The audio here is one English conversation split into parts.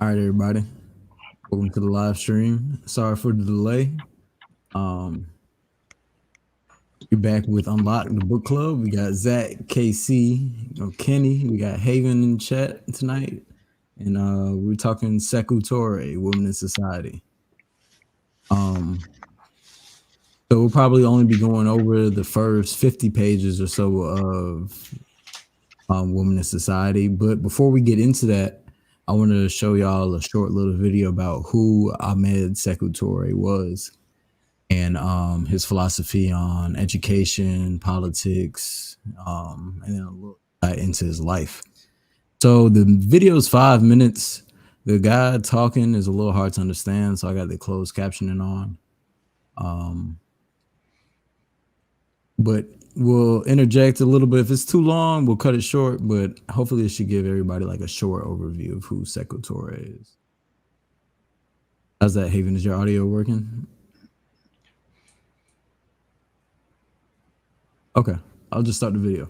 All right, everybody. Welcome to the live stream. Sorry for the delay. Um, you're back with Unlock the Book Club. We got Zach, KC, Kenny. We got Haven in chat tonight, and we're talking Sekou Toure, Women in Society. So we'll probably only be going over the first 50 pages or so of Women in Society. But before we get into that, I wanted to show y'all a short little video about who Ahmed Sekou Toure was and his philosophy on education, politics, and then a little into his life. So the video is 5 minutes. The guy talking is a little hard to understand, so I got the closed captioning on. But we'll interject a little bit. If it's too long, we'll cut it short, but hopefully it should give everybody like a short overview of who Sekou Toure is. How's that, Haven? Is your audio working? Okay, I'll just start the video.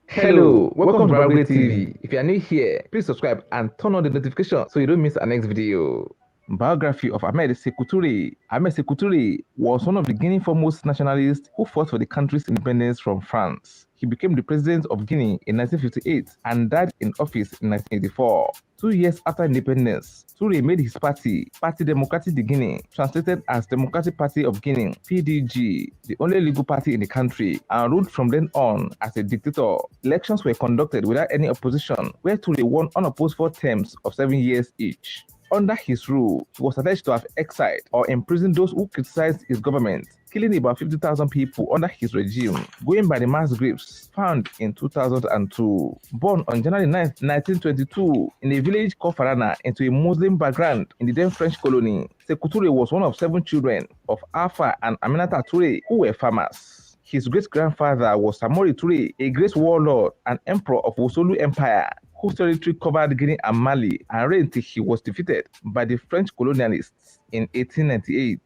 Hello, welcome to Baragwe TV. If you are new here, please subscribe and turn on the notification so you don't miss our next video. Biography of Ahmed Sekou Toure. Ahmed Sekou Toure was one of the Guinean foremost nationalists who fought for the country's independence from France. He became the president of Guinea in 1958 and died in office in 1984. 2 years after independence, Toure made his party, Parti Démocratique de Guinée, translated as Democratic Party of Guinea, PDG, the only legal party in the country, and ruled from then on as a dictator. Elections were conducted without any opposition, where Toure won unopposed 4 terms of 7 years each. Under his rule, he was alleged to have exiled or imprisoned those who criticized his government, killing about 50,000 people under his regime, going by the mass graves found in 2002. Born on January 9, 1922, in a village called Farana into a Muslim background in the then French colony, Sekou Toure was one of 7 children of Alpha and Aminata Toure, who were farmers. His great-grandfather was Samori Toure, a great warlord and emperor of Wosolu Empire, whose territory covered Guinea and Mali and reigned till he was defeated by the French colonialists in 1898.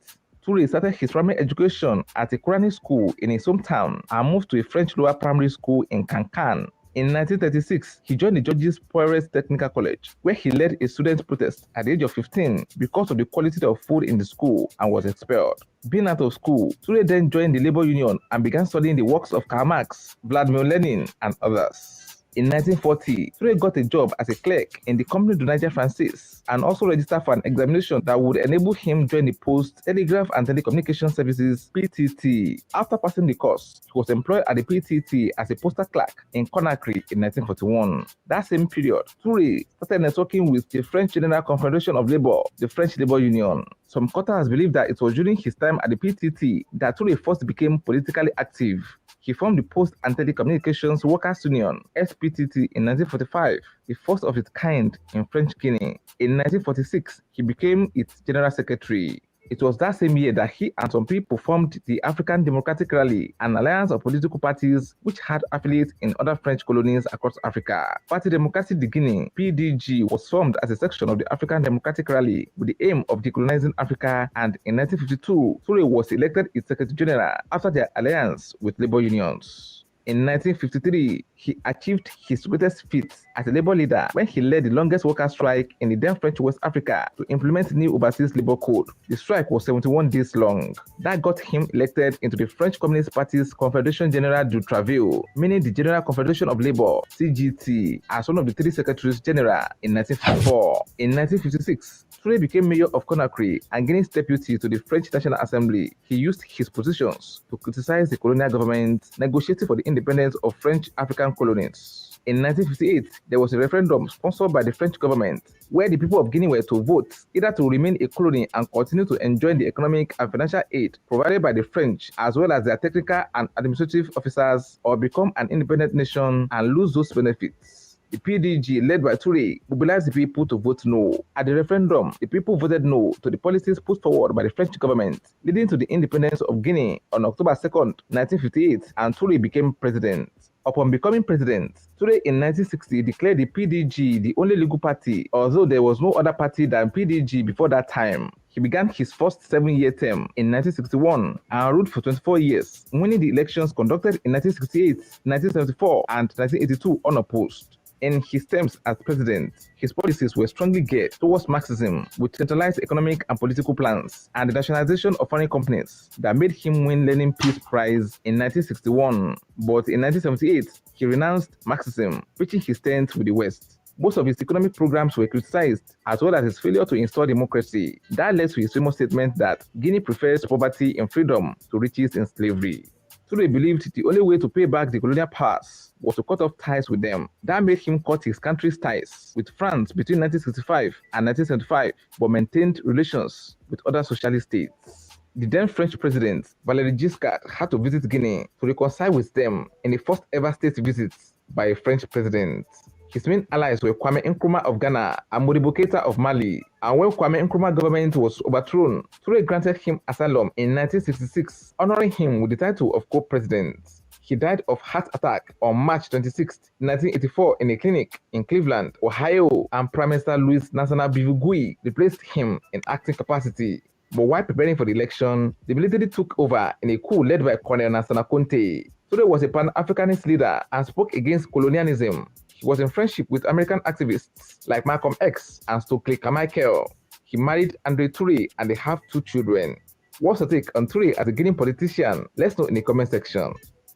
Toure started his primary education at a Quranic school in his hometown and moved to a French lower primary school in Kankan. In 1936, he joined the Georges Poirez Technical College, where he led a student protest at the age of 15 because of the quality of food in the school and was expelled. Being out of school, Toure then joined the labor union and began studying the works of Karl Marx, Vladimir Lenin, and others. In 1940, Toure got a job as a clerk in the Compagnie du Niger Francis and also registered for an examination that would enable him to join the Post, Telegraph and Telecommunication Services (PTT). After passing the course, he was employed at the PTT as a postal clerk in Conakry in 1941. That same period, Toure started networking with the French General Confederation of Labour, the French Labour Union. Some quarters believe that it was during his time at the PTT that Toure first became politically active. He formed the Post and Telecommunications Workers' Union, SPTT, in 1945, the first of its kind in French Guinea. In 1946, he became its general secretary. It was that same year that he and some people formed the African Democratic Rally, an alliance of political parties which had affiliates in other French colonies across Africa. Parti Démocratique de Guinée, PDG, was formed as a section of the African Democratic Rally with the aim of decolonizing Africa, and in 1952, Toure was elected its Secretary General after their alliance with labor unions. In 1953, he achieved his greatest feat as a labor leader when he led the longest worker strike in the then French West Africa to implement new overseas labor code. The strike was 71 days long. That got him elected into the French Communist Party's Confédération Générale du Travail, meaning the General Confederation of Labor, CGT, as one of the 3 secretaries general in 1954. In 1956, Toure became mayor of Conakry and Guinea's deputy to the French National Assembly. He used his positions to criticize the colonial government negotiating for the independence of French African colonies. In 1958, there was a referendum sponsored by the French government where the people of Guinea were to vote either to remain a colony and continue to enjoy the economic and financial aid provided by the French as well as their technical and administrative officers, or become an independent nation and lose those benefits. The PDG, led by Toure, mobilized the people to vote no. At the referendum, the people voted no to the policies put forward by the French government, leading to the independence of Guinea on October 2nd, 1958, and Toure became president. Upon becoming president, Toure in 1960 declared the PDG the only legal party, although there was no other party than PDG before that time. He began his first 7-year term in 1961 and ruled for 24 years, winning the elections conducted in 1968, 1974, and 1982 unopposed. In his terms as president, his policies were strongly geared towards Marxism, with centralized economic and political plans, and the nationalization of foreign companies that made him win Lenin Peace Prize in 1961. But in 1978, he renounced Marxism, reaching his stance with the West. Most of his economic programs were criticized, as well as his failure to install democracy. That led to his famous statement that Guinea prefers poverty and freedom to riches and slavery. Toure believed the only way to pay back the colonial powers was to cut off ties with them. That made him cut his country's ties with France between 1965 and 1975, but maintained relations with other socialist states. The then French president, Valéry Giscard, had to visit Guinea to reconcile with them in the first ever state visit by a French president. His main allies were Kwame Nkrumah of Ghana and Modibo Keïta of Mali. And when Kwame Nkrumah government was overthrown, Toure granted him asylum in 1966, honoring him with the title of co-president. He died of heart attack on March 26, 1984 in a clinic in Cleveland, Ohio, and Prime Minister Louis Nassana Bivugui replaced him in acting capacity. But while preparing for the election, the military took over in a coup led by Colonel Nassana Conte. Toure was a Pan-Africanist leader and spoke against colonialism. He was in friendship with American activists like Malcolm X and Stokely Carmichael. He married Andre Toure and they have 2 children. What's your take on Toure as a Guinean politician? Let's know in the comment section.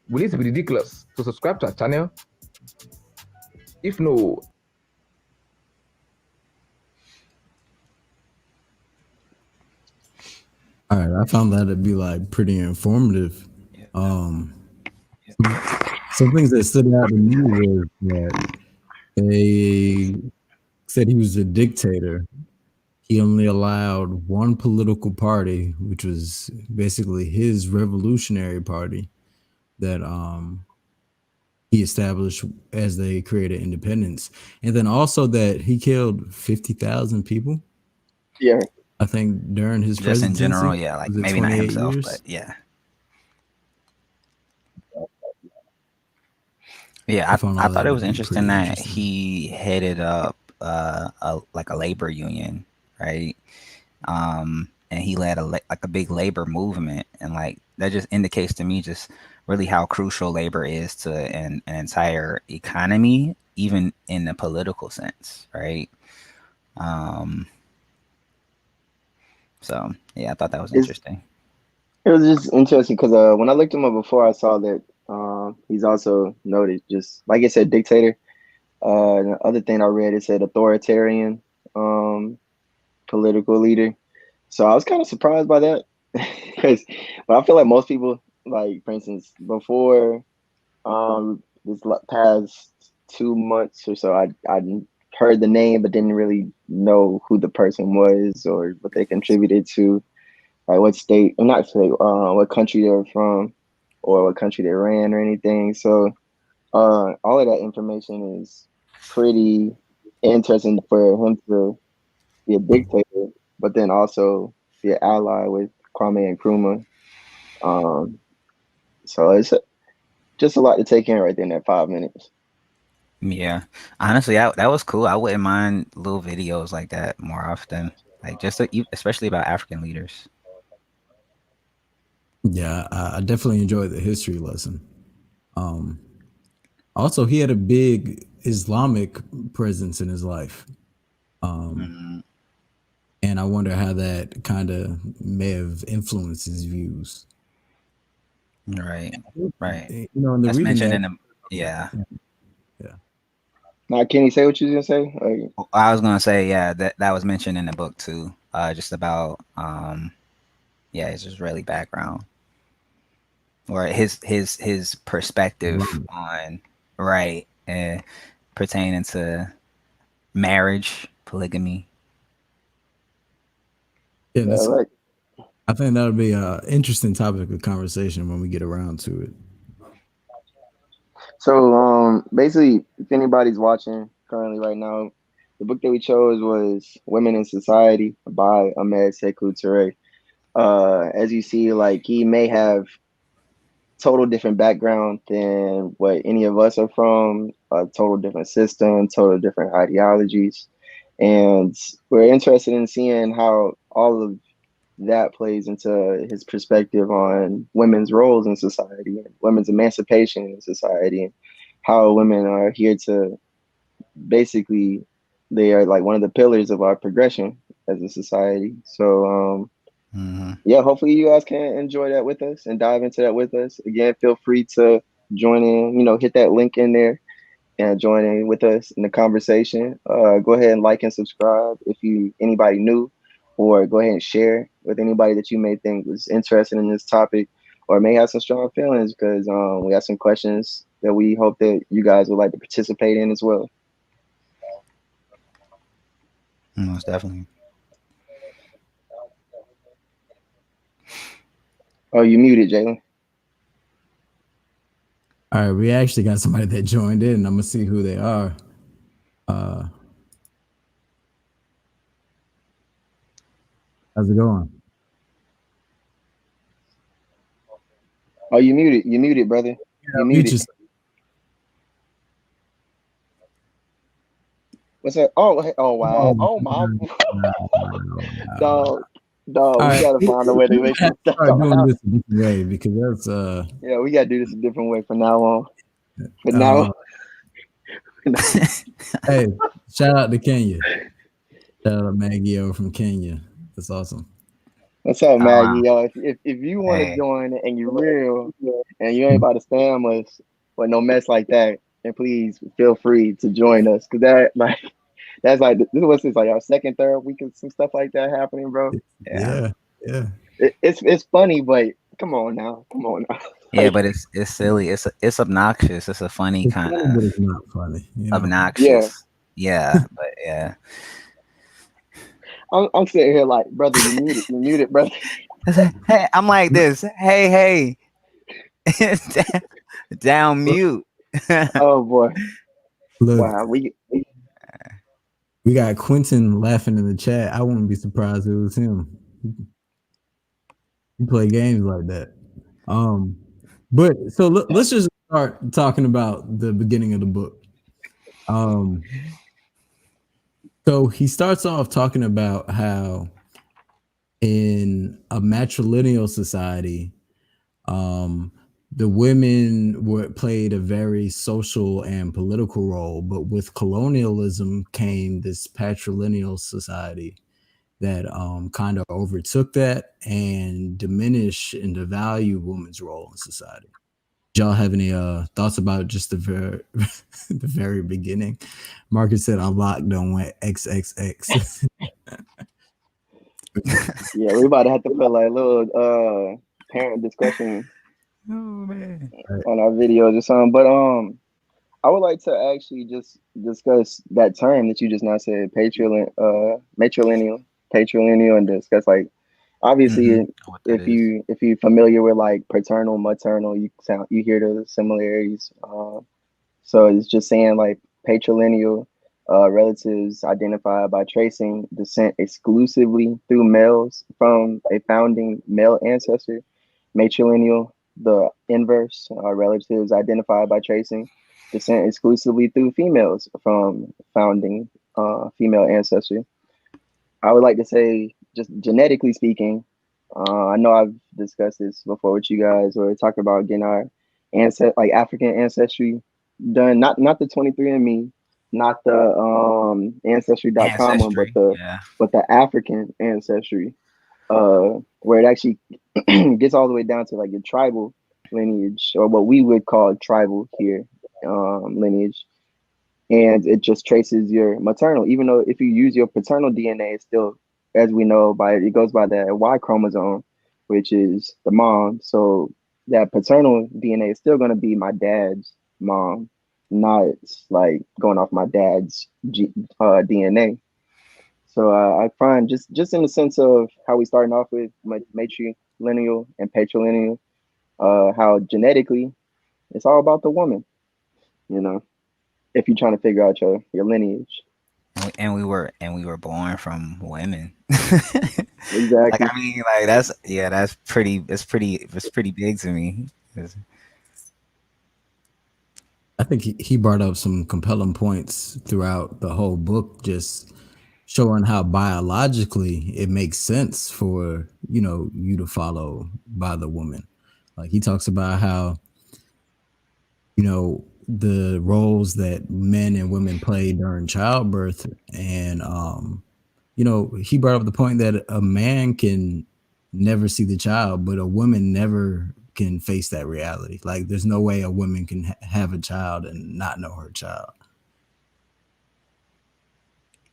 Will it be ridiculous to subscribe to our channel? If no, All right, I found that to be like pretty informative. Some things that stood out to me was that they said he was a dictator. He only allowed one political party, which was basically his revolutionary party, that he established as they created independence, and then also that he killed 50,000 people. Yeah, I think during his Just in presidency. general, yeah, like Was it maybe not 28 himself, years? but yeah. Yeah, I found I all thought that it to was be interesting pretty that interesting. he headed up like a labor union, right? And he led like a big labor movement, and like that just indicates to me just really how crucial labor is to an entire economy, even in the political sense, right? So yeah, I thought that was interesting. it was just interesting because when I looked him up before, I saw that he's also noted, just like I said, dictator. And the other thing I read, it said authoritarian political leader. So I was kind of surprised by that, because, but I feel like most people, like for instance, before this past 2 months or so, I heard the name but didn't really know who the person was or what they contributed to, like what state, or not state, what country they were from, or what country they ran or anything. So all of that information is pretty interesting for him to be a dictator, but then also be an ally with Kwame Nkrumah. So it's just a lot to take in right there in that 5 minutes. Yeah, honestly, that was cool. I wouldn't mind little videos like that more often, like just especially about African leaders. Yeah, I definitely enjoyed the history lesson. Also, he had a big Islamic presence in his life. And I wonder how that kind of may have influenced his views. Right. You know, in the That's reading mentioned that, in the yeah. Now, can you say what you was gonna say? Like, I was gonna say that was mentioned in the book too. Just about yeah, it's just really background or his perspective on and pertaining to marriage, polygamy. yeah, yeah, right. I think that'll be an interesting topic of conversation when we get around to it. So basically, if anybody's watching currently right now, the book that we chose was Women in Society by Ahmed Sekou Toure. As you see, like, he may have total different background than what any of us are from, a total different system, total different ideologies. And we're interested in seeing how all of that plays into his perspective on women's roles in society and women's emancipation in society, and how women are here to basically, they are like one of the pillars of our progression as a society. So yeah, hopefully you guys can enjoy that with us and dive into that with us. Again, feel free to join in, hit that link in there and join in with us in the conversation. Go ahead and like and subscribe if anybody new, or go ahead and share with anybody that you may think was interested in this topic or may have some strong feelings, because we have some questions that we hope that you guys would like to participate in as well. Most definitely. Oh, you muted, Jalen. All right, we actually got somebody that joined in. I'm gonna see who they are. How's it going? Oh, you muted, brother. You muted. What's that? Oh, wow. Oh, my. Dog, we gotta find a way to make sure that's start doing this a different way, because that's yeah, we gotta do this a different way from now on. But now, hey, shout out to Kenya. Shout out Maggie O from Kenya. That's awesome. What's up, Maggie? Yo, if you want to join and you're real and you ain't about to spam us with no mess like that, then please feel free to join us, because that's like, this was like our second, third week of some stuff like that happening, bro. Yeah. It's funny, but come on now. Yeah, but it's silly. It's obnoxious. It's a funny kind of. But it's not funny. Obnoxious. Yeah, but yeah. I'm sitting here like, brother, you muted, brother. Hey, I'm like this. Hey. Down mute. Oh boy. Look, wow, we got Quentin laughing in the chat. I wouldn't be surprised if it was him. He play games like that. But so let's just start talking about the beginning of the book. So he starts off talking about how in a matrilineal society, the women played a very social and political role, but with colonialism came this patrilineal society that kind of overtook that and diminished and devalued women's role in society. Do y'all have any thoughts about just the very beginning? Marcus said unlocked on went XXX. Yeah, we about to have to put like a little parent discussion man. on our videos or something. But I would like to actually just discuss that term that you just now said, matrilineal, and discuss, like, obviously if you're familiar with like paternal, maternal, you hear the similarities. So it's just saying like patrilineal relatives identified by tracing descent exclusively through males from a founding male ancestor. Matrilineal, the inverse, relatives identified by tracing descent exclusively through females from founding female ancestry. I would like to say, just genetically speaking, I know I've discussed this before with you guys, or talk about getting our African ancestry done, not the 23andMe, not the ancestry.com one, but the African ancestry, where it actually gets all the way down to like your tribal lineage, or what we would call tribal here, lineage. And it just traces your maternal, even though if you use your paternal DNA, it's still, as we know, it goes by the Y chromosome, which is the mom. So that paternal DNA is still going to be my dad's mom, not like going off my dad's DNA. So I find just in the sense of how we starting off with matrilineal and patrilineal, how genetically it's all about the woman, if you're trying to figure out your lineage. And we were born from women. Exactly. Like, I mean, like that's pretty big to me. I think he brought up some compelling points throughout the whole book, just showing how biologically it makes sense for you to follow by the woman. Like he talks about how the roles that men and women play during childbirth, and he brought up the point that a man can never see the child, but a woman never can face that reality. Like there's no way a woman can have a child and not know her child.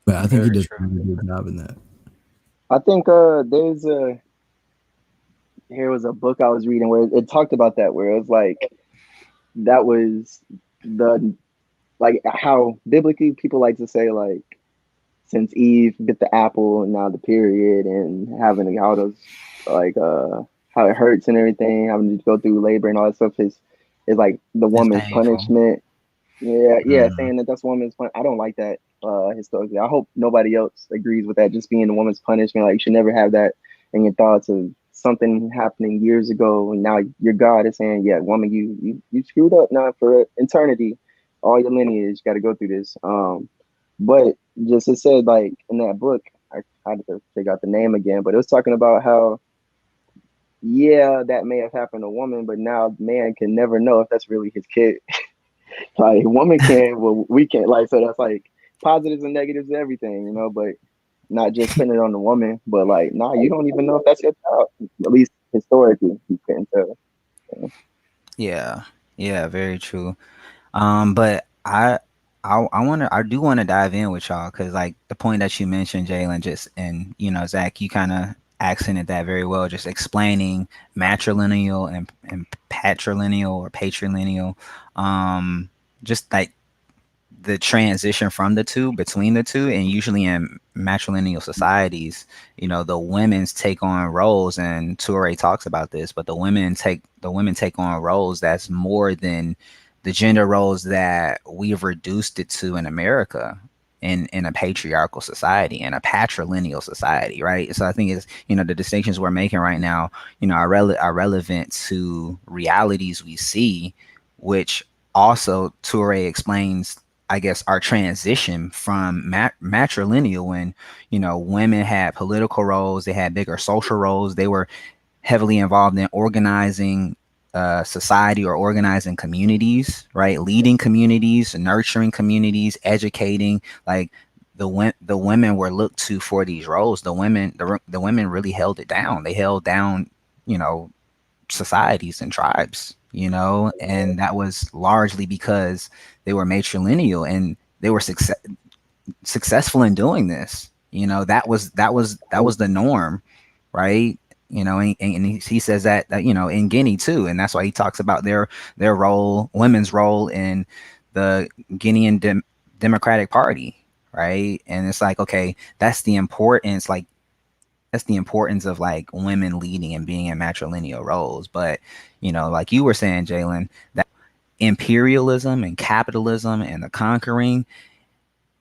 But I think he Very does a true. really good job in that. I think here was a book I was reading where it talked about that, where it was like that was the like how biblically people like to say like since Eve bit the apple and now the period and having all those like how it hurts and everything, having to go through labor and all that stuff is like the It's woman's painful. punishment. Yeah, Mhm. saying that that's woman's I don't like that historically. I hope nobody else agrees with that. Just being the woman's punishment, like you should never have that in your thoughts of something happening years ago, and now your God is saying, "Yeah, woman, you screwed up now for eternity. All your lineage got to go through this." But just it said like in that book, I had to figure out the name again, but it was talking about how yeah, that may have happened to a woman, but now man can never know if that's really his kid. Like woman can, well, we can't. Like so, that's like positives and negatives to everything, But not just putting it on the woman, but like, nah, you don't even know if that's your child. At least historically, you couldn't tell. Yeah, yeah, very true. But I do want to dive in with y'all because like the point that you mentioned, Jalen, just and Zach, you kind of accented that very well, just explaining matrilineal and patrilineal or patrilineal, just like the transition from the two between the two, and usually in matrilineal societies, the women's take on roles, and Toure talks about this, but the women take on roles that's more than the gender roles that we've reduced it to in America, in a patriarchal society, in a patrilineal society, right? So I think it's the distinctions we're making right now, are relevant to realities we see, which also Toure explains, I guess, our transition from matrilineal, when women had political roles, they had bigger social roles, they were heavily involved in organizing society or organizing communities, right? Leading communities, nurturing communities, educating. Like the women were looked to for these roles. The women really held it down. They held down, you know, societies and tribes, and that was largely because they were matrilineal and they were successful in doing this. That was the norm, right? And he says that in Guinea too, and that's why he talks about their role, women's role in the Guinean Democratic Party, right? And it's like, okay, that's the importance of like women leading and being in matrilineal roles. But like you were saying, Jalen, that imperialism and capitalism and the conquering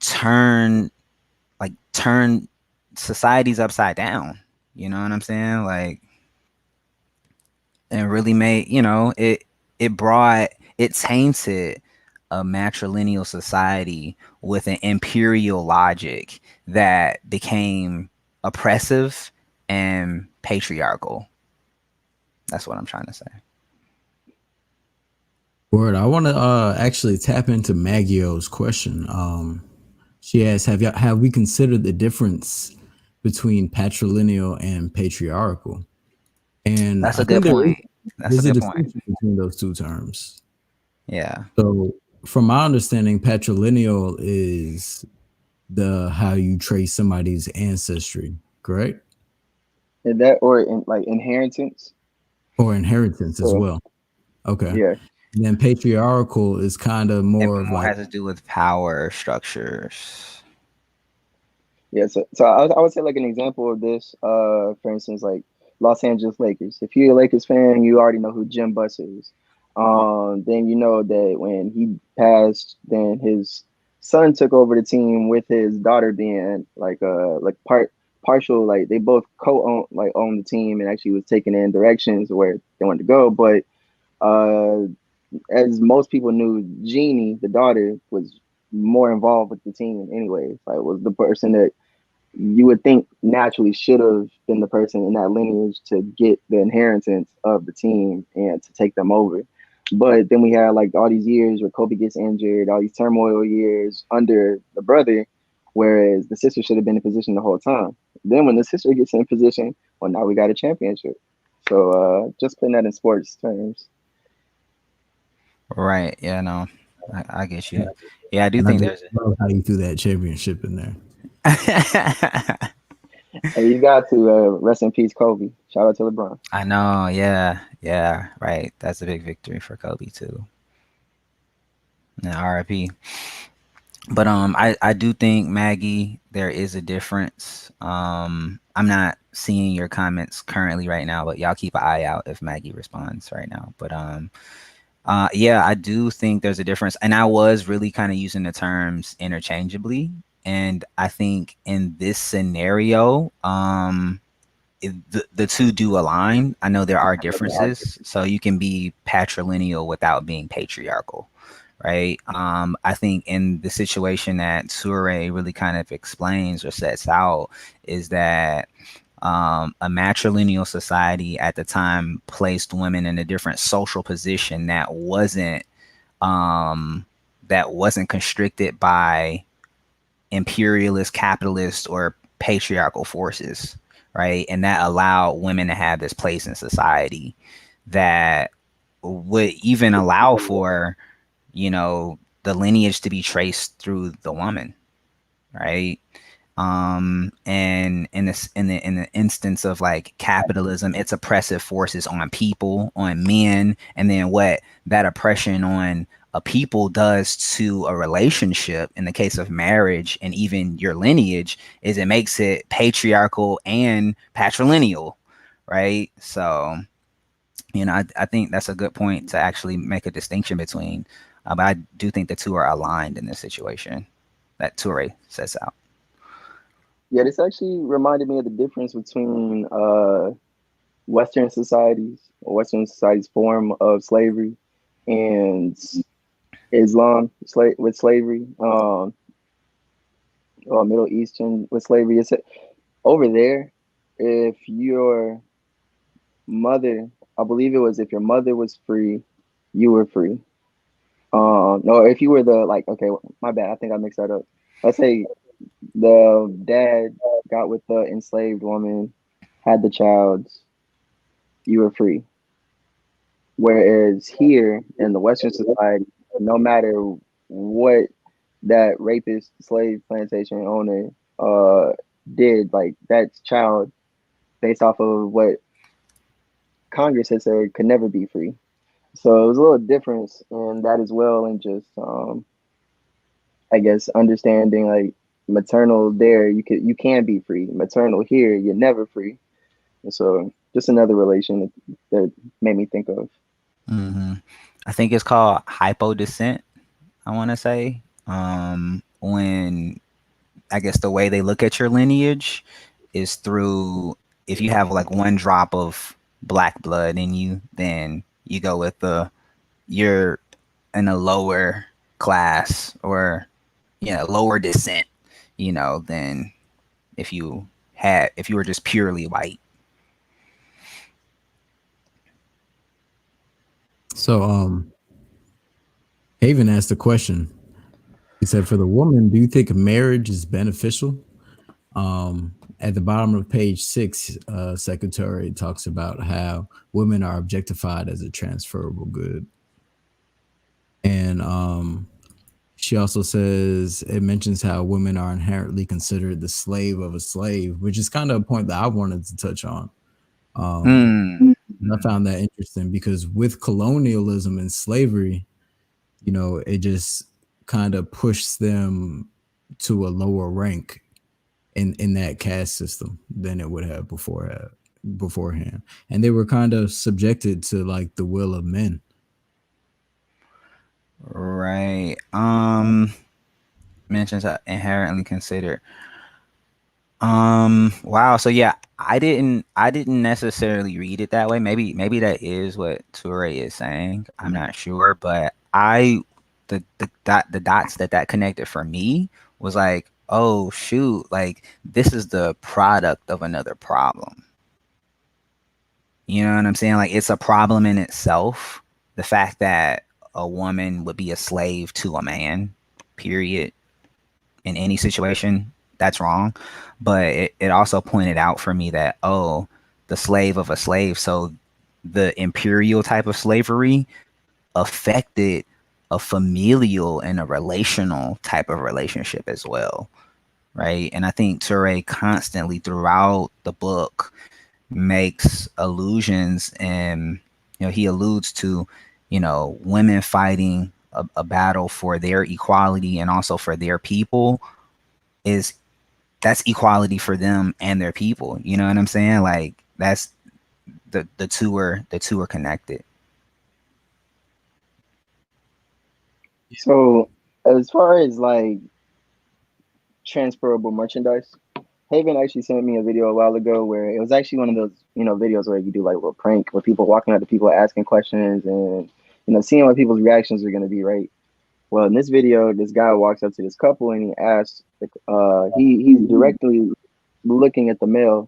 turn turn societies upside down. You know what I'm saying? Like, and really made it tainted a matrilineal society with an imperial logic that became oppressive and patriarchal. That's what I'm trying to say. Word, I want to actually tap into Maggio's question. She asked, have we considered the difference between patrilineal and patriarchal? And That's I a good think point. That's a there's a good point. distinction between those two terms. Yeah. So, from my understanding, patrilineal is how you trace somebody's ancestry, correct? And that or in like inheritance. Or inheritance as So well. Okay. yeah, And then patriarchal is kind of It more of more like, has to do with power structures. yeah. So I would say like an example of this. For instance, like Los Angeles Lakers. If you're a Lakers fan, you already know who Jim Buss is. Then you know that when he passed, then his son took over the team with his daughter being like partial, like they both own the team and actually was taking in directions where they wanted to go. But as most people knew, Jeannie, the daughter, was more involved with the team anyway. Like, was the person that you would think naturally should have been the person in that lineage to get the inheritance of the team and to take them over. But then we had like all these years where Kobe gets injured, all these turmoil years under the brother, whereas the sister should have been in position the whole time. Then when the sister gets in position, well, now we got a championship. So just putting that in sports terms. Right. Yeah, no. I get you. Yeah, I do And I think just love how you threw that championship in there. there's Hey, you got to rest in peace, Kobe. Shout out to LeBron. I know, yeah. Yeah, right. That's a big victory for Kobe too. And RIP. But I do think, Maggie, there is a difference. I'm not seeing your comments currently right now, but y'all keep an eye out if Maggie responds right now. But yeah, I do think there's a difference. And I was really kind of using the terms interchangeably. And I think in this scenario, the two do align. I know there are differences. So you can be patrilineal without being patriarchal, right? I think in the situation that Toure really kind of explains or sets out is that a matrilineal society at the time placed women in a different social position that wasn't constricted by imperialist, capitalist, or patriarchal forces, right? And that allowed women to have this place in society that would even allow for, the lineage to be traced through the woman, right? And in the instance of like capitalism, it's oppressive forces on people, on men, and then what that oppression on a people does to a relationship in the case of marriage and even your lineage is it makes it patriarchal and patrilineal, right? So I think that's a good point to actually make a distinction between, but I do think the two are aligned in this situation that Toure sets out. Yeah, this actually reminded me of the difference between Western societies, or Western societies' form of slavery, and Islam with slavery, or Middle Eastern with slavery. It's over there. If your mother, I believe it was, if your mother was free, you were free. No, if you were the like, okay, my bad. I think I mixed that up. Let's say the dad got with the enslaved woman, had the child, you were free. Whereas here in the Western society, no matter what that rapist slave plantation owner did, like that child, based off of what Congress has said, could never be free. So it was a little difference in that as well, and just I guess understanding like maternal there, you can be free. Maternal here, you're never free. And so just another relation that made me think of. Hmm. I think it's called hypodescent, I want to say. When I guess the way they look at your lineage is through, if you have like one drop of black blood in you, then you go with you're in a lower class or lower descent, than if you were just purely white. So Haven asked a question. He said, for the woman, do you think marriage is beneficial? At the bottom of page 6, Secretary talks about how women are objectified as a transferable good. And she also says, it mentions how women are inherently considered the slave of a slave, which is kind of a point that I wanted to touch on. And I found that interesting because with colonialism and slavery, it just kind of pushed them to a lower rank in that caste system than it would have beforehand. And they were kind of subjected to like the will of men. Right. Mentions are inherently considered. Wow. So yeah, I didn't necessarily read it that way. Maybe that is what Toure is saying. I'm not sure, but the dots that connected for me was like, oh shoot, like this is the product of another problem. You know what I'm saying? Like it's a problem in itself. The fact that a woman would be a slave to a man, period, in any situation, that's wrong. But it also pointed out for me that, oh, the slave of a slave. So the imperial type of slavery affected a familial and a relational type of relationship as well. Right. And I think Toure constantly throughout the book makes allusions, and he alludes to women fighting a battle for their equality and also for their people. Is That's equality for them and their people. You know what I'm saying? Like that's the two are connected. So as far as like transferable merchandise, Haven actually sent me a video a while ago where it was actually one of those, videos where you do like a little prank where people walking up to people asking questions and, seeing what people's reactions are going to be, right? Well, in this video, this guy walks up to this couple and he asks, he's directly looking at the male,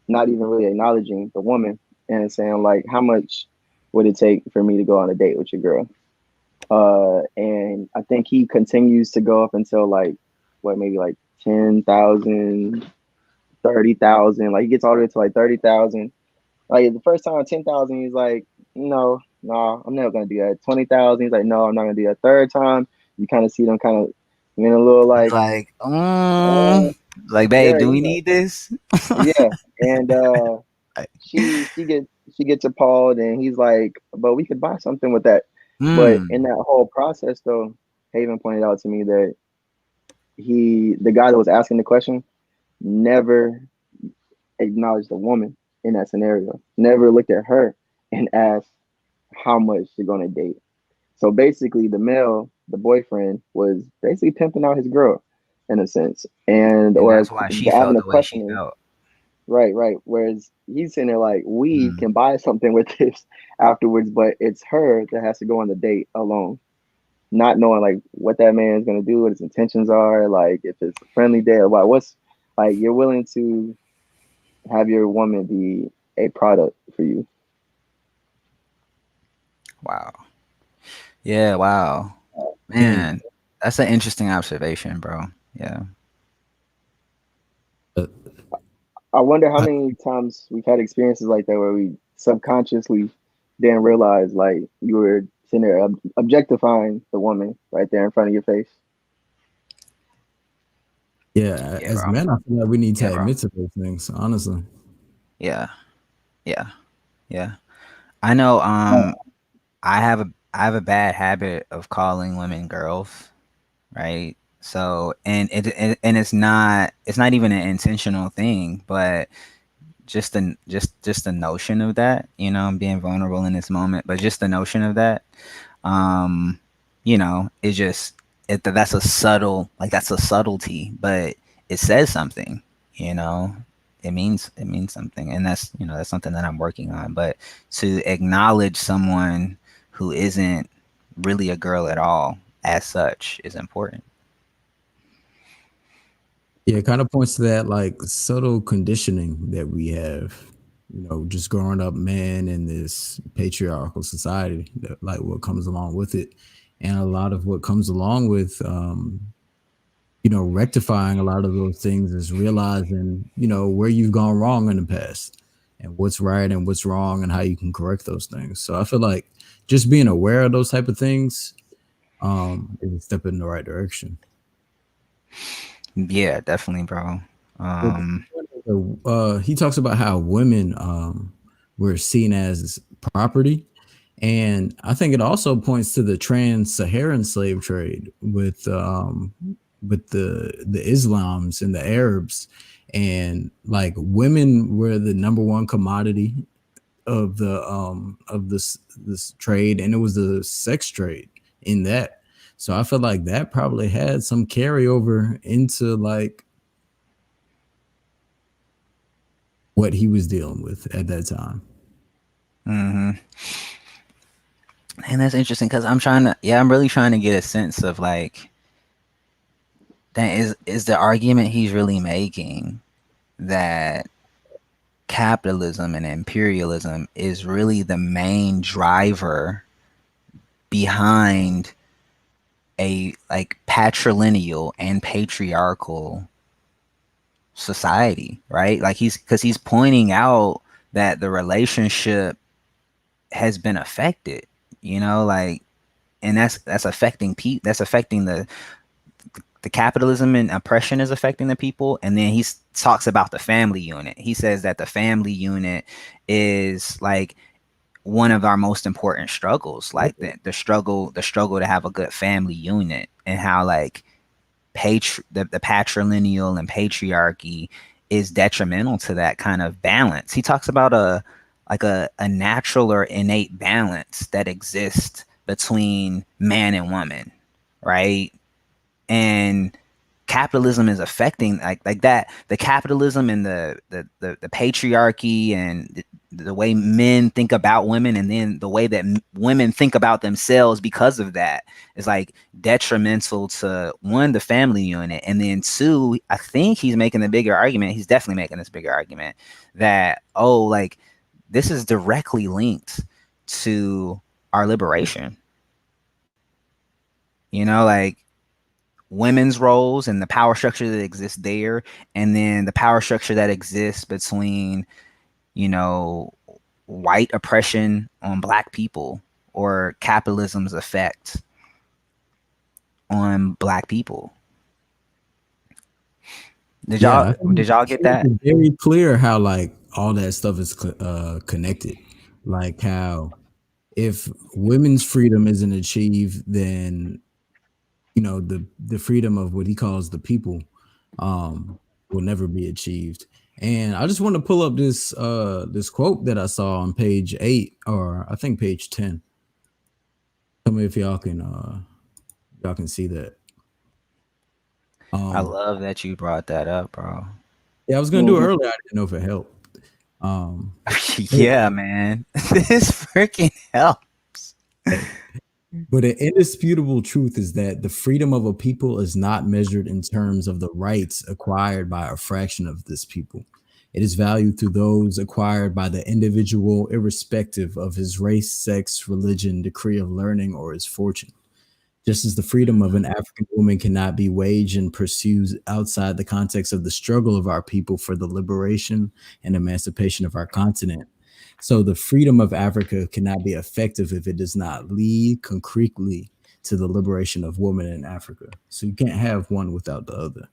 not even really acknowledging the woman, and saying like, how much would it take for me to go on a date with your girl? And I think he continues to go up until like, what, maybe like 10,000, 30,000. Like he gets all the way to like 30,000. Like the first time 10,000, he's like, no, I'm never gonna do that. 20,000, he's like, no, I'm not gonna do that. Third time, you kind of see them kind of being a little like, Like, uh, like, babe, yeah, do we need this? yeah. And she gets appalled, and he's like, but we could buy something with that. But in Mm, that whole process, though, Haven pointed out to me that the guy that was asking the question, never acknowledged the woman in that scenario. Never looked at her and asked how much you're gonna date. So basically, the male, the boyfriend, was basically pimping out his girl in a sense, and and or that's why she having felt a the way she questioning. felt. Right, right. Whereas he's sitting there like, we Mm, can buy something with this afterwards, but it's her that has to go on the date alone, not knowing like what that man is gonna do, what his intentions are, like if it's a friendly date or what. What's like you're willing to have your woman be a product for you. wow. Yeah. Wow. And Man, that's an interesting observation, bro. Yeah. uh, I wonder how I, many times we've had experiences like that where we subconsciously didn't realize like you were sitting there objectifying the woman right there in front of your face. yeah, Yeah, as bro. men, I feel like we need Yeah, to bro. admit to those things, honestly. Yeah. Yeah. Yeah. I know. I have a bad habit of calling women girls, right? So, and it's not even an intentional thing, but just the notion of that, I'm being vulnerable in this moment, but just the notion of that, um, it just that's a subtlety, but it says something, you know. It means something, and that's something that I'm working on. But to acknowledge someone who isn't really a girl at all as such is important. Yeah, it kind of points to that like subtle conditioning that we have, just growing up man in this patriarchal society, that, like what comes along with it. And a lot of what comes along with, rectifying a lot of those things is realizing, where you've gone wrong in the past and what's right and what's wrong and how you can correct those things. So I feel like just being aware of those type of things is a step in the right direction. Yeah, definitely, bro. Um, He talks about how women were seen as property, and I think it also points to the trans-Saharan slave trade with the Islams and the Arabs, and like women were the number one commodity of this trade, and it was the sex trade in that. So I feel like that probably had some carryover into like what he was dealing with at that time. Mm-hmm. And that's interesting because I'm really trying to get a sense of like, that is the argument he's really making that capitalism and imperialism is really the main driver behind a like patrilineal and patriarchal society, right? Like he's pointing out that the relationship has been affected, like, and that's affecting that's affecting the capitalism and oppression is affecting the people. And then he talks about the family unit. He says that the family unit is like one of our most important struggles, like the struggle to have a good family unit, and how like the patrilineal and patriarchy is detrimental to that kind of balance. He talks about a natural or innate balance that exists between man and woman, right? And capitalism is affecting like that. The capitalism and the patriarchy and the way men think about women, and then the way that women think about themselves because of that, is like detrimental to, one, the family unit, and then two, I think he's making the bigger argument. He's definitely making this bigger argument that, oh, like this is directly linked to our liberation. Like women's roles and the power structure that exists there, and then the power structure that exists between, white oppression on Black people, or capitalism's effect on Black people. Did y'all get that? It's very clear how like all that stuff is connected. Like how if women's freedom isn't achieved, then the freedom of what he calls the people will never be achieved. And I just want to pull up this quote that I saw on page 8, or I think page 10. Tell me if y'all can see that. I love that you brought that up, bro. Yeah, I was gonna do it earlier. I didn't know if it helped. Yeah, man, this freaking helps. But an indisputable truth is that the freedom of a people is not measured in terms of the rights acquired by a fraction of this people. It is valued through those acquired by the individual, irrespective of his race, sex, religion, degree of learning, or his fortune. Just as the freedom of an African woman cannot be waged and pursued outside the context of the struggle of our people for the liberation and emancipation of our continent, so the freedom of Africa cannot be effective if it does not lead concretely to the liberation of women in Africa. So you can't have one without the other.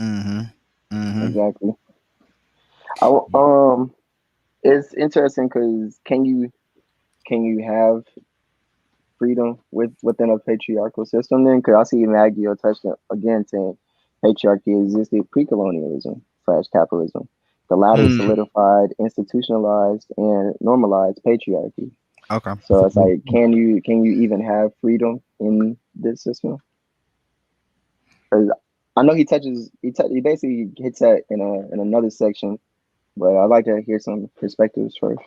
Mm-hmm. Mm-hmm. Exactly. It's interesting because can you have freedom within a patriarchal system then? Because I see Maggie touched again saying patriarchy existed pre-colonialism / capitalism. The latter solidified, institutionalized, and normalized patriarchy. Okay. So it's like, can you even have freedom in this system? Because I know he basically hits that in another section, but I'd like to hear some perspectives first.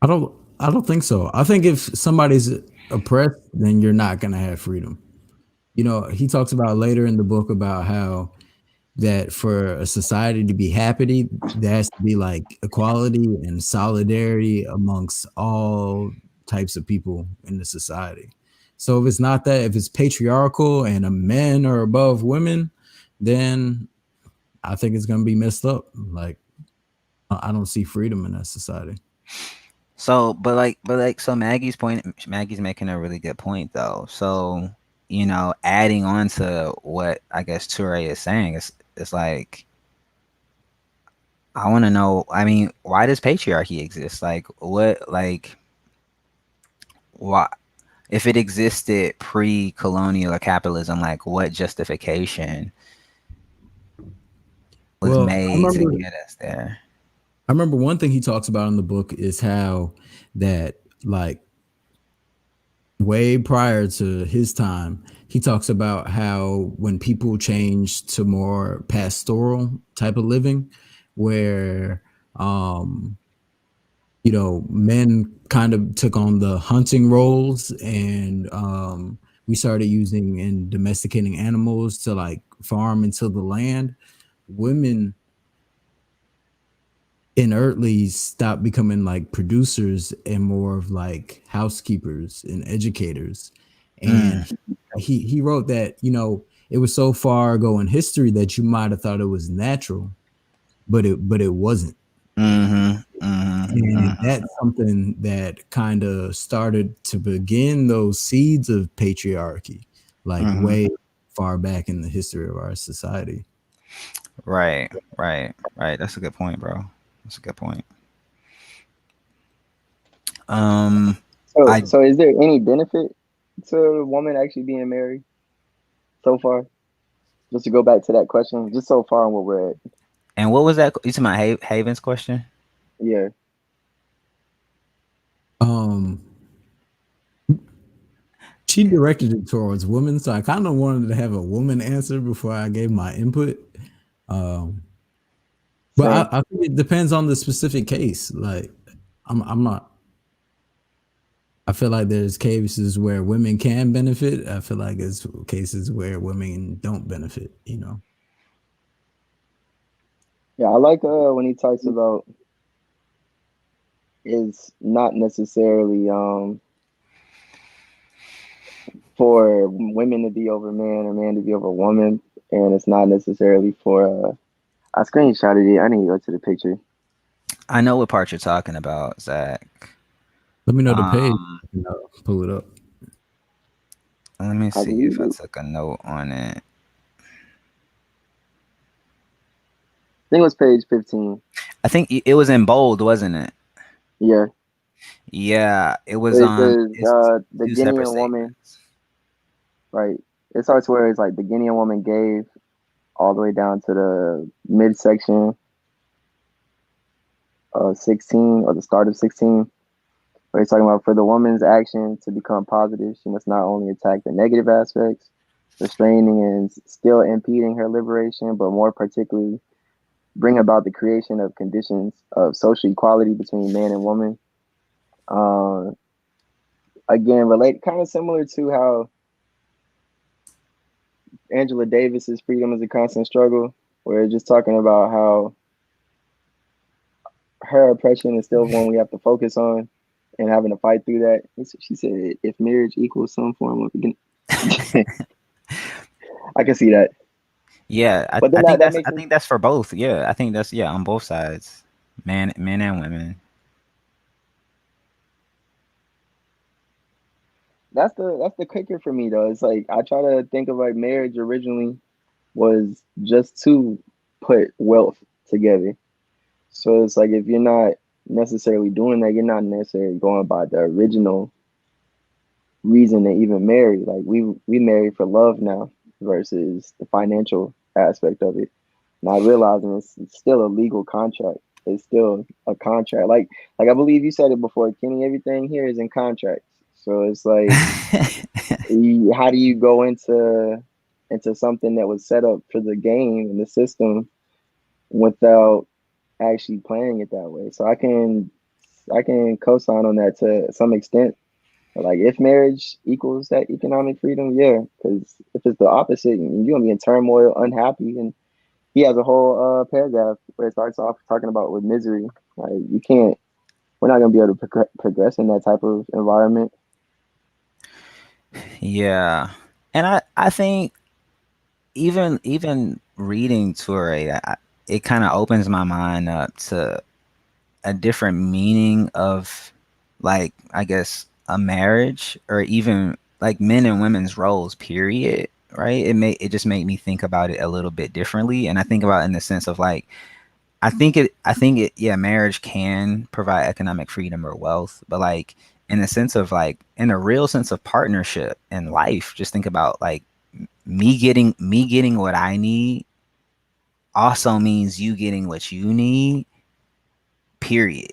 I don't think so. I think if somebody's oppressed, then you're not gonna have freedom. He talks about later in the book about how that for a society to be happy, there has to be like equality and solidarity amongst all types of people in the society. So if it's not that, if it's patriarchal and men are above women, then I think it's going to be messed up. Like, I don't see freedom in that society. So, so Maggie's making a really good point though. So, adding on to what I guess Toure is saying, it's like, I want to know, I mean, why does patriarchy exist? Like, why, if it existed pre-colonial or capitalism, like what justification was made to get us there? I remember one thing he talks about in the book is how that, like, way prior to his time, he talks about how when people changed to more pastoral type of living, where you know, men kind of took on the hunting roles, and we started using and domesticating animals to like farm into the land. Women inertly stopped becoming like producers and more of like housekeepers and educators. And he wrote that, you know, it was so far ago in history that you might have thought it was natural, but it wasn't. And that's something that kind of started to begin those seeds of patriarchy, like way far back in the history of our society. Right. That's a good point, bro. That's a good point. So is there any benefit to a woman actually being married so far? Just to go back to that question, just so far on what we're at. And what was that? You talking about Haven's question? Yeah. She directed it towards women, so I kind of wanted to have a woman answer before I gave my input. But I think it depends on the specific case. Like, I'm not. I feel like there's cases where women can benefit. I feel like there's cases where women don't benefit. You know. Yeah, I like when he talks about is not necessarily for women to be over man or man to be over woman, and it's not necessarily for I screenshotted it. I need to go to the picture. I know what part you're talking about, Zach. Let me know the page. Pull it up. Let me see if I took a note on it. I think it was page 15. I think it was in bold, wasn't it? Yeah. Yeah, it was the Guinean woman. Right. It starts where it's like the Guinean woman gave all the way down to the midsection of 16 or the start of 16. Where he's talking about for the woman's action to become positive, she must not only attack the negative aspects, restraining and still impeding her liberation, but more particularly bring about the creation of conditions of social equality between man and woman. Again, relate kind of similar to how Angela Davis's Freedom is a Constant Struggle, where it's just talking about how her oppression is still one we have to focus on and having to fight through that. She said, if marriage equals some form of I can see that. Yeah, I think that's for both. Yeah, I think that's on both sides, men and women. That's the kicker for me though. It's like I try to think of like marriage originally was just to put wealth together. So it's like if you're not necessarily doing that, you're not necessarily going by the original reason to even marry. Like we marry for love now versus the financial aspect of it. Not realizing it's still a legal contract. It's still a contract. Like I believe you said it before, Kenny. Everything here is in contracts. So it's like, how do you go into something that was set up for the game and the system without actually playing it that way? So I can co-sign on that to some extent. Like if marriage equals that economic freedom, yeah. Because if it's the opposite, you're gonna be in turmoil, unhappy, and he has a whole paragraph where it starts off talking about with misery. Like we're not gonna be able to progress in that type of environment. Yeah, and I think even reading Toure, it kind of opens my mind up to a different meaning of, like, I guess a marriage, or even like men and women's roles, period. Right? It just made me think about it a little bit differently, and I think about it in the sense of like, I think it yeah, marriage can provide economic freedom or wealth, but like in the sense of like, in a real sense of partnership in life, just think about like me getting what I need also means you getting what you need, period.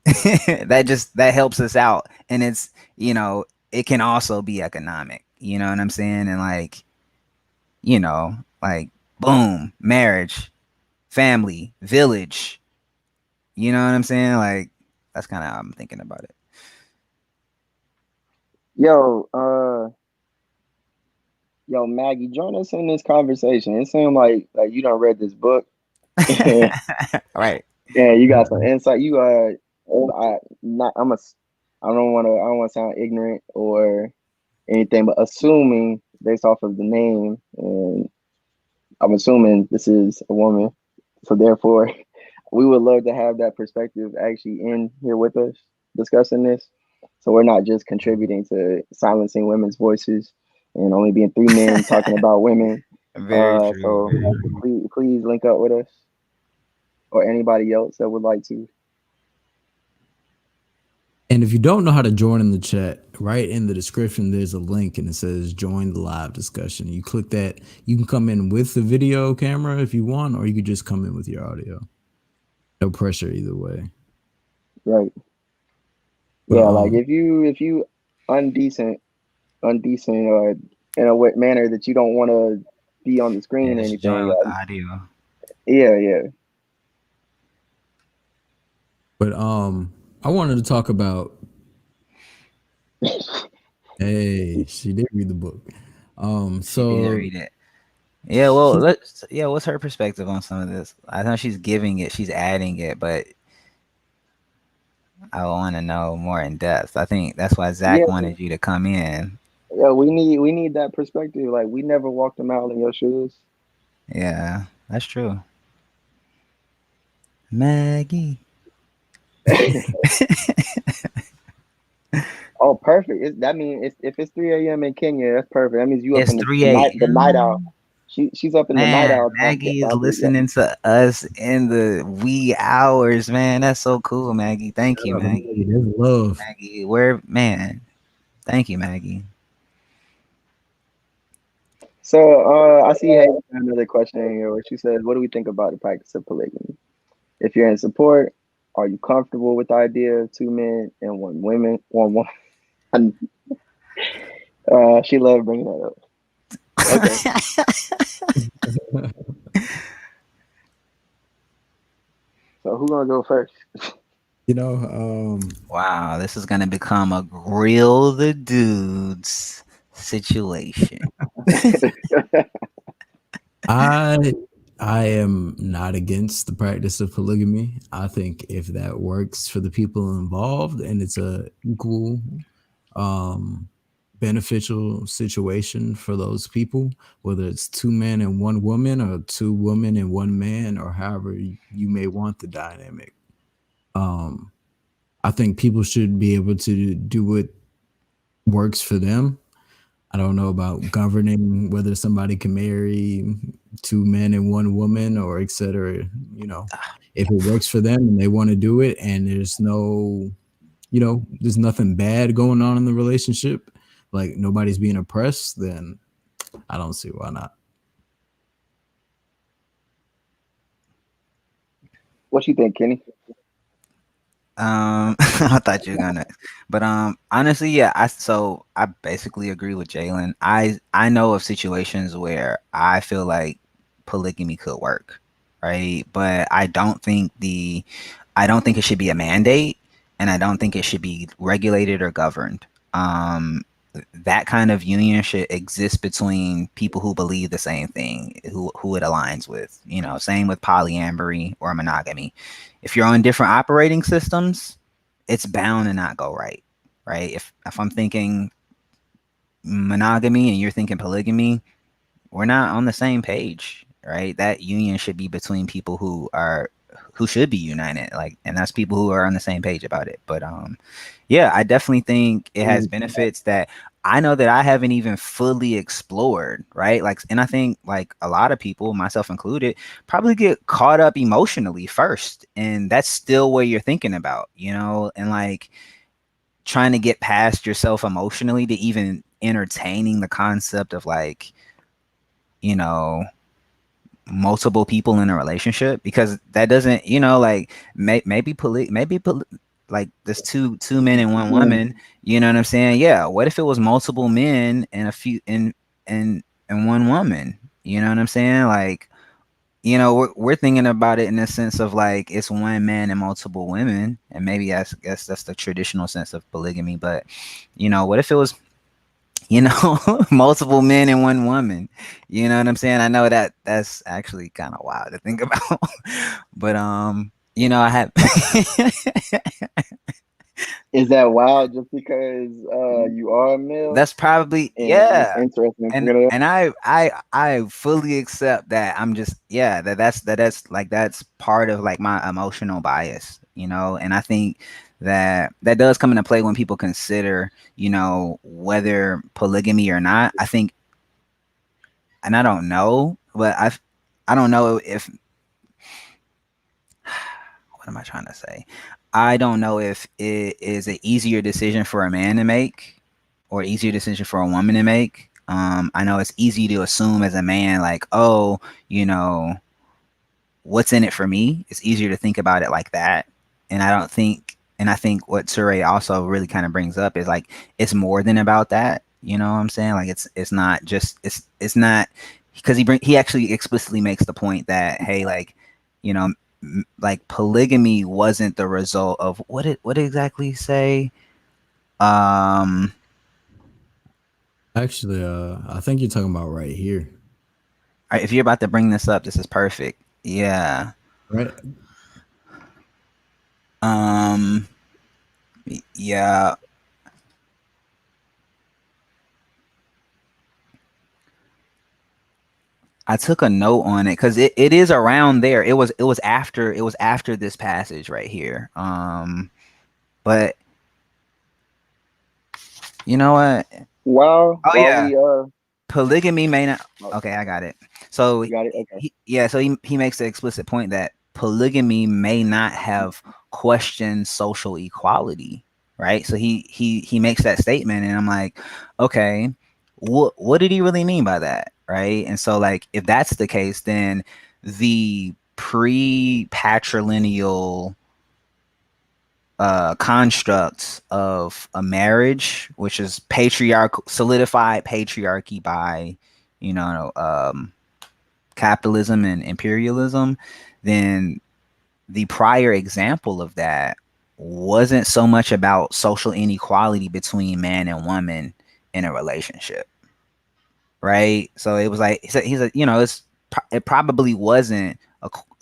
that helps us out, and it's, it can also be economic, you know what I'm saying? And like, like, boom, marriage, family, village. You know what I'm saying? Like that's kind of how I'm thinking about it. Yo, yo, Maggie, join us in this conversation. It seemed like you done read this book. All right. Yeah, you got some insight. You I not I'm a I don't want to sound ignorant or anything, but assuming based off of the name, and I'm assuming this is a woman, so therefore, we would love to have that perspective actually in here with us discussing this. So we're not just contributing to silencing women's voices and only being three men talking about women. Very true. So please link up with us or anybody else that would like to. And if you don't know how to join in the chat, right in the description, there's a link and it says join the live discussion. You click that, you can come in with the video camera if you want, or you could just come in with your audio. No pressure either way. Right. But, Yeah, like if you undecent or in a manner that you don't want to be on the screen or Just join anything. with the audio. Yeah. But I wanted to talk about. Hey, she did read the book. She did read it. Yeah, well, what's her perspective on some of this? I know she's giving it, she's adding it, but I want to know more in depth. I think that's why Zach wanted you to come in. Yeah, we need that perspective. Like we never walked a mile in your shoes. Yeah, that's true. Maggie. Oh, perfect. That means if it's 3 a.m. in Kenya, that's perfect. That means you It's up in 3 the night owl. She's up in the night owl. Maggie is listening to us in the wee hours, man. That's so cool, Maggie. Thank you, Maggie. There's love. Maggie, thank you, Maggie. So I see Hayden another question here where she says, what do we think about the practice of polygamy? If you're in support, are you comfortable with the idea of 2 men and 1 woman? She loved bringing that up. Okay. So who's gonna go first? Wow, this is gonna become a grill the dudes situation. I am not against the practice of polygamy. I think if that works for the people involved and it's a equal beneficial situation for those people, whether it's 2 men and 1 woman or 2 women and 1 man, or however you may want the dynamic. I think people should be able to do what works for them. I don't know about governing whether somebody can marry 2 men and 1 woman or et cetera. If it works for them and they want to do it and there's there's nothing bad going on in the relationship, like nobody's being oppressed, then I don't see why not. What you think, Kenny? I thought you were gonna, but honestly, yeah. I basically agree with Jalen. I know of situations where I feel like polygamy could work, right? But I don't think it should be a mandate, and I don't think it should be regulated or governed. That kind of union should exist between people who believe the same thing, who it aligns with. Same with polyamory or monogamy. If you're on different operating systems, it's bound to not go right. If I'm thinking monogamy and you're thinking polygamy, we're not on the same page, right? That union should be between people who should be united, and that's people who are on the same page about it. But yeah, I definitely think it has benefits that I know that I haven't even fully explored, right? And I think a lot of people, myself included, probably get caught up emotionally first, and that's still what you're thinking about, and trying to get past yourself emotionally to even entertaining the concept of multiple people in a relationship, because that doesn't, maybe there's two men and 1 woman, you know what I'm saying? Yeah. What if it was multiple men and a few and 1 woman? You know what I'm saying? you know, we're thinking about it in the sense of like it's one man and multiple women, and maybe I guess that's the traditional sense of polygamy. But you know, what if it was, you know, multiple men and one woman? You know what I'm saying? I know that that's actually kind of wild to think about, but you know, I have. Is that wild just because you are a male? That's probably, And it's yeah. interesting. And I fully accept that. I'm just, yeah, that's like that's part of like my emotional bias, you know. And I think that that does come into play when people consider, you know, whether polygamy or not. I think, and I don't know, but I don't know if, what am I trying to say? I don't know if it is an easier decision for a man to make or easier decision for a woman to make. I know it's easy to assume as a man, like, oh, you know, what's in it for me? It's easier to think about it like that. And I don't think, and I think what Surrey also really kind of brings up is like, it's more than about that. You know what I'm saying? Like, it's not just, it's not, because he actually explicitly makes the point that, hey, like, you know, like polygamy wasn't the result of what did exactly say? Um, Actually, I think you're talking about right here. if you're about to bring this up, this is perfect. Yeah. Right. Yeah. I took a note on it because it is around there. It was after this passage right here. But you know what? Wow. Oh While yeah, we polygamy may not. oh, Okay, I got it. So you got it. Okay. he makes the explicit point that polygamy may not have questioned social equality, right? So he makes that statement, and I'm like, okay, what did he really mean by that, right? And so like if that's the case, then the pre-patrilineal constructs of a marriage, which is patriarchal, solidified patriarchy by, you know, capitalism and imperialism, then the prior example of that wasn't so much about social inequality between man and woman in a relationship, right? So it was like he's a you know, it probably wasn't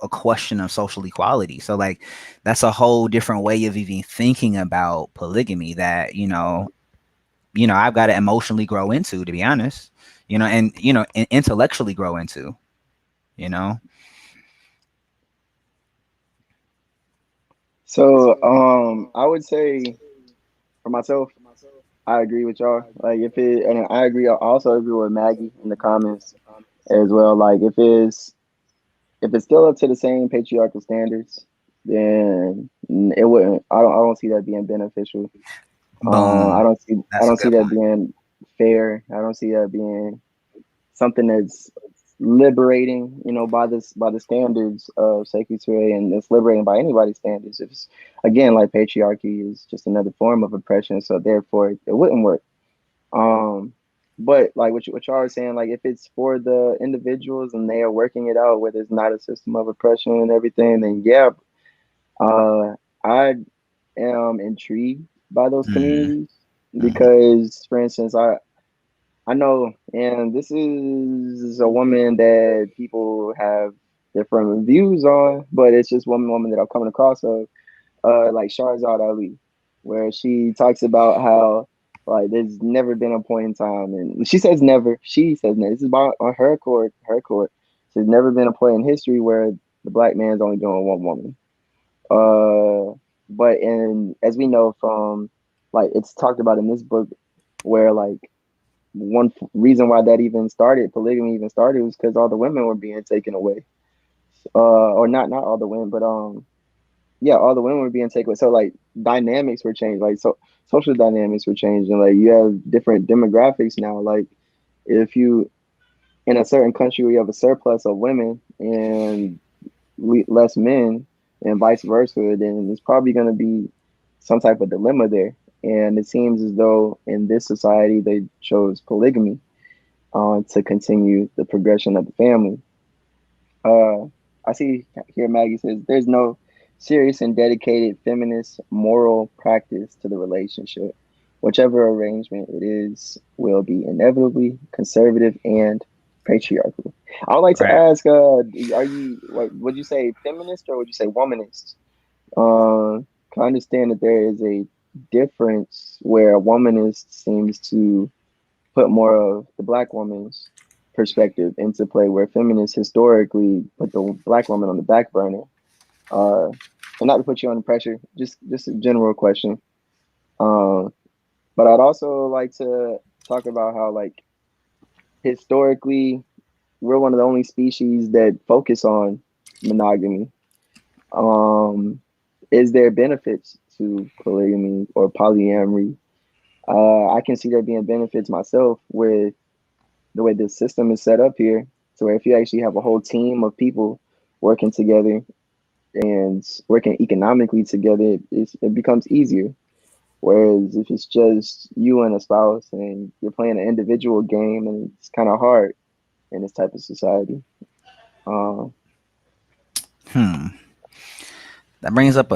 a question of social equality. So like that's a whole different way of even thinking about polygamy that I've got to emotionally grow into, to be honest, and and intellectually grow into, you know. So I would say for myself, I agree with y'all. Like if it, and I agree. I also agree with Maggie in the comments as well. Like if it's still up to the same patriarchal standards, then it wouldn't. I don't see that being beneficial. I Boom. don't see I That's a don't see good that point. being fair. I don't see that being something that's liberating, by the standards of Sekou Touré, and it's liberating by anybody's standards. If it's, again, like patriarchy is just another form of oppression, so therefore it wouldn't work. Um, but like what y'all are saying, like if it's for the individuals and they are working it out where there's not a system of oppression and everything, then yeah, I am intrigued by those Mm, communities mm, because, for instance, I know, and this is a woman that people have different views on, but it's just one woman that I'm coming across of, like Shahrazad Ali, where she talks about how like there's never been a point in time, and she says never. She says never. This is about on her court. Her court. There's never been a point in history where the black man's only doing one woman. But in as we know from like it's talked about in this book, where like reason why that even started, polygamy even started, was because all the women were being taken away. Or not all the women, but yeah, all the women were being taken away. So like dynamics were changed, like so social dynamics were changing. Like you have different demographics now. Like if you in a certain country where you have a surplus of women and less men, and vice versa, then there's probably going to be some type of dilemma there. And it seems as though in this society they chose polygamy to continue the progression of the family. I see here Maggie says there's no serious and dedicated feminist moral practice to the relationship. Whichever arrangement it is will be inevitably conservative and patriarchal. I would like to Right. ask, are you what would you say feminist or would you say womanist? I understand that there is a difference where a womanist seems to put more of the black woman's perspective into play, where feminists historically put the black woman on the back burner. And not to put you under pressure, just a general question. Um, but I'd also like to talk about how, like, historically, we're one of the only species that focus on monogamy. Um, is there benefits to polygamy or polyamory? I can see there being benefits myself with the way the system is set up here. So if you actually have a whole team of people working together and working economically together, it becomes easier. Whereas if it's just you and a spouse and you're playing an individual game, and it's kind of hard in this type of society. Um, Hmm. That brings up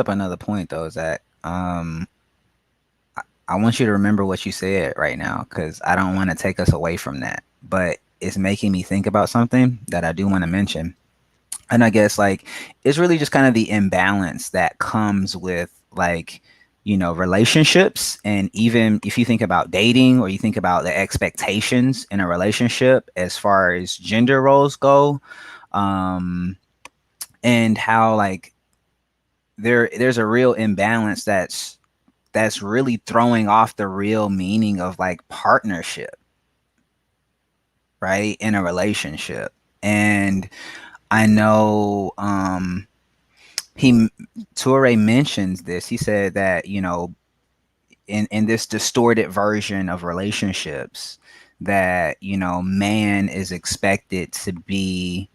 another point though, is that I want you to remember what you said right now, because I don't want to take us away from that. But it's making me think about something that I do want to mention. And I guess like it's really just kind of the imbalance that comes with like, relationships. And even if you think about dating or you think about the expectations in a relationship as far as gender roles go, um, and how like there's a real imbalance that's really throwing off the real meaning of like partnership, right, in a relationship. And I know he Toure mentions this. He said that, in this distorted version of relationships, that, man is expected to be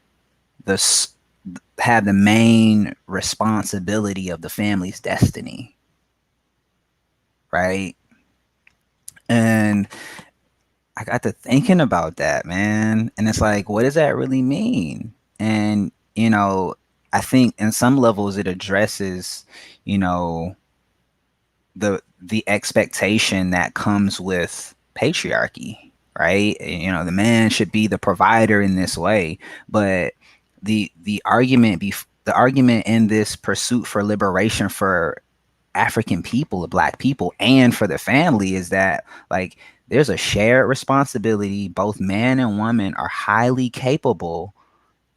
the have the main responsibility of the family's destiny, right? And I got to thinking about that, man. And it's like, what does that really mean? And, I think in some levels it addresses, you know, the expectation that comes with patriarchy, right? The man should be the provider in this way, but the argument in this pursuit for liberation for African people, the black people, and for the family is that like there's a shared responsibility. Both man and woman are highly capable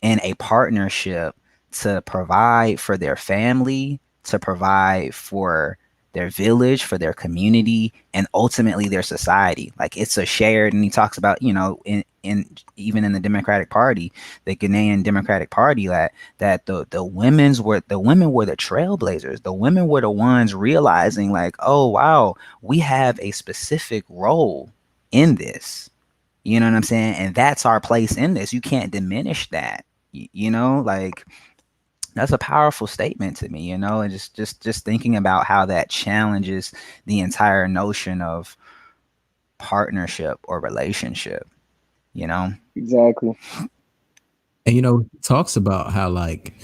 in a partnership to provide for their family, to provide for their village, for their community, and ultimately their society. Like it's a shared, and he talks about, in even in the Democratic Party, the Ghanaian Democratic Party, that the women were the trailblazers. The women were the ones realizing like, oh wow, we have a specific role in this. You know what I'm saying? And that's our place in this. You can't diminish that. Like that's a powerful statement to me, and just thinking about how that challenges the entire notion of partnership or relationship, you know? exactly. And he talks about how like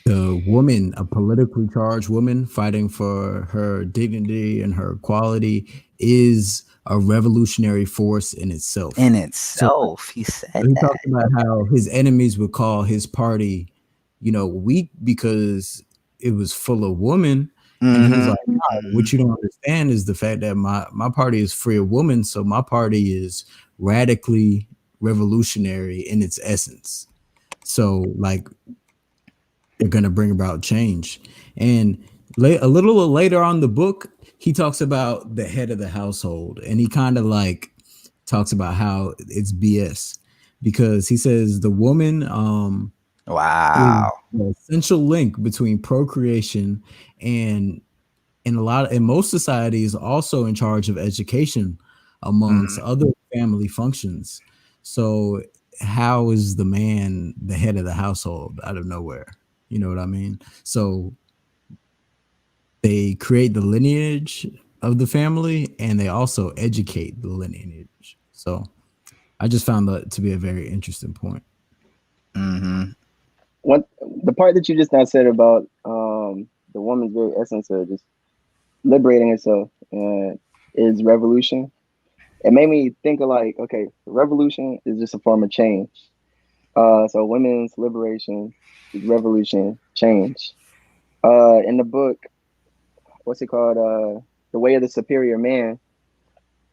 the woman, a politically charged woman fighting for her dignity and her equality, is a revolutionary force in itself. In So itself, he said he that. talked about how his enemies would call his party, weak because it was full of women. And he's Mhm. like, "No, what you don't understand is the fact that my party is free of women, so my party is radically revolutionary in its essence. So like they're gonna bring about change." And a little later on in the book, he talks about the head of the household, and he kind of like talks about how it's BS because he says the woman is Wow. the essential link between procreation and in most societies also in charge of education amongst Mhm. other family functions. So how is the man the head of the household out of nowhere? You know what I mean? So they create the lineage of the family and they also educate the lineage. So I just found that to be a very interesting point. Mm-hmm. What the part that you just now said about the woman's very essence of just liberating herself is revolution. It made me think of like, okay, revolution is just a form of change. So women's liberation is revolution, change. In the book, what's it called? The Way of the Superior Man.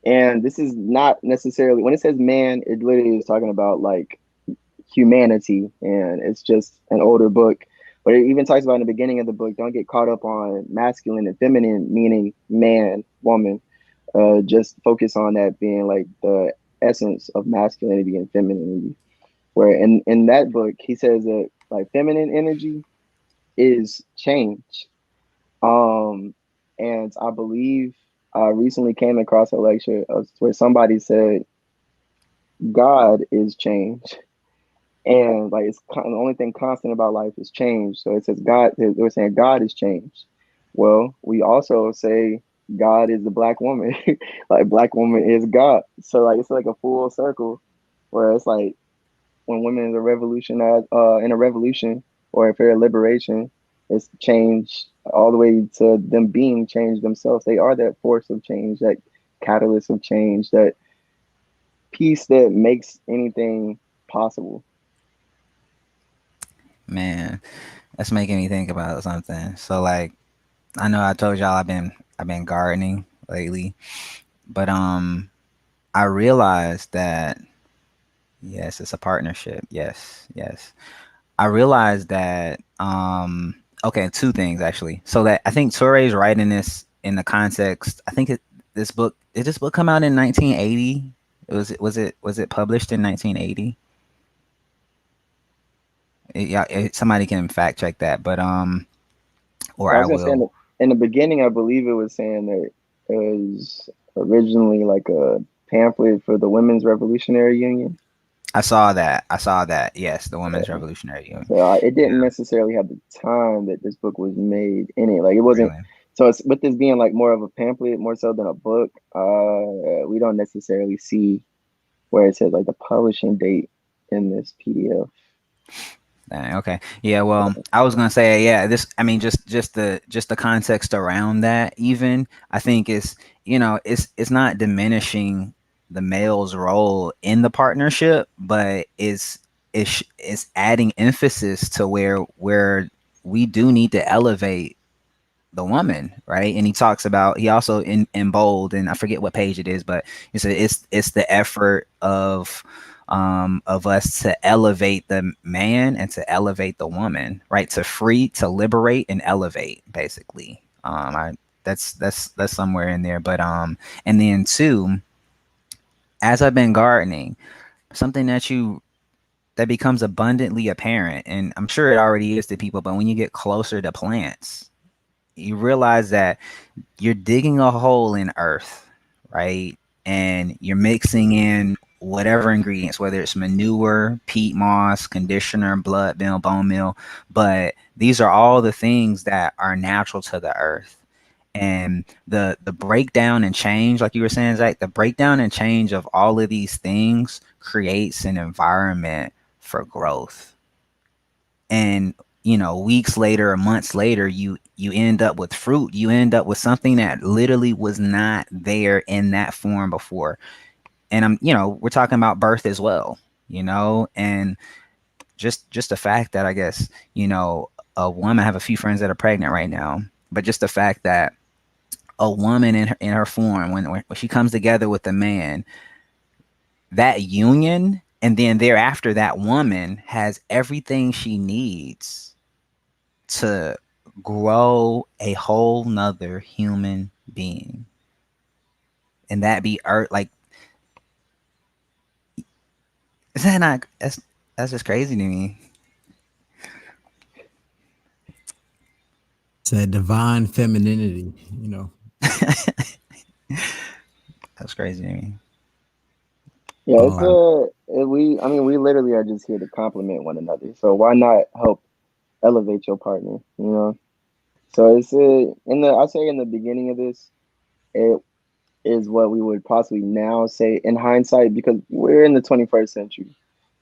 And this is not necessarily when it says man, it literally is talking about like humanity, and it's just an older book. But it even talks about in the beginning of the book, don't get caught up on masculine and feminine, meaning man, woman. Just focus on that being like the essence of masculinity and femininity. Where in that book, he says that like feminine energy is change. Um, and I believe I recently came across a lecture where somebody said God is change. And like the only thing constant about life is change. So it says God. They were saying God is change. Well, we also say God is the black woman. Like black woman is God. So like it's like a full circle, where it's like when women in a revolution, or if they're a liberation, it's change all the way to them being changed themselves. They are that force of change, that catalyst of change, that piece that makes anything possible. Man, that's making me think about something. So like, I know I told y'all I've been gardening lately, but I realized that yes, it's a partnership. Yes, yes. I realized that okay, two things actually. So that I think Torre is writing this in the context. I think this book did this book come out in 1980? Was it published in 1980? Yeah, somebody can fact check that, but or So I I was gonna say will. in the beginning, I believe it was saying that it was originally like a pamphlet for the Women's Revolutionary Union. I saw that. I saw that. Yes, the Women's Yeah. Revolutionary Union. So it didn't Yeah, necessarily have the time that this book was made in it. Like it wasn't. really. So it's with this being like more of a pamphlet, more so than a book. We don't necessarily see where it says like the publishing date in this PDF. Dang, okay. Yeah, well, I was gonna say, yeah, this I mean just the context around that even I think is, it's not diminishing the male's role in the partnership, but it's adding emphasis to where we do need to elevate the woman, right? And he talks about, he also in bold, and I forget what page it is, but he said it's the effort of us to elevate the man and to elevate the woman, right? To free, to liberate and elevate, basically. I that's somewhere in there. But and then two, as I've been gardening, something that becomes abundantly apparent, and I'm sure it already is to people, but when you get closer to plants, you realize that you're digging a hole in earth, right? And you're mixing in whatever ingredients, whether it's manure, peat moss, conditioner, blood meal, bone meal, but these are all the things that are natural to the earth. And the breakdown and change, like you were saying, Zach, the breakdown and change of all of these things creates an environment for growth. And weeks later or months later, you end up with fruit. You end up with something that literally was not there in that form before. And we're talking about birth as well, and just the fact that, I guess, a woman, I have a few friends that are pregnant right now, but just the fact that a woman in her form, when she comes together with a man, that union, and then thereafter that woman has everything she needs to grow a whole nother human being. And that be earth, like, is that not, that's just crazy to me. It's that divine femininity, That's crazy to me. Yeah, it's Um, I mean, we literally are just here to complement one another. So why not help elevate your partner? So it's I say in the beginning of this, it is what we would possibly now say in hindsight, because we're in the 21st century.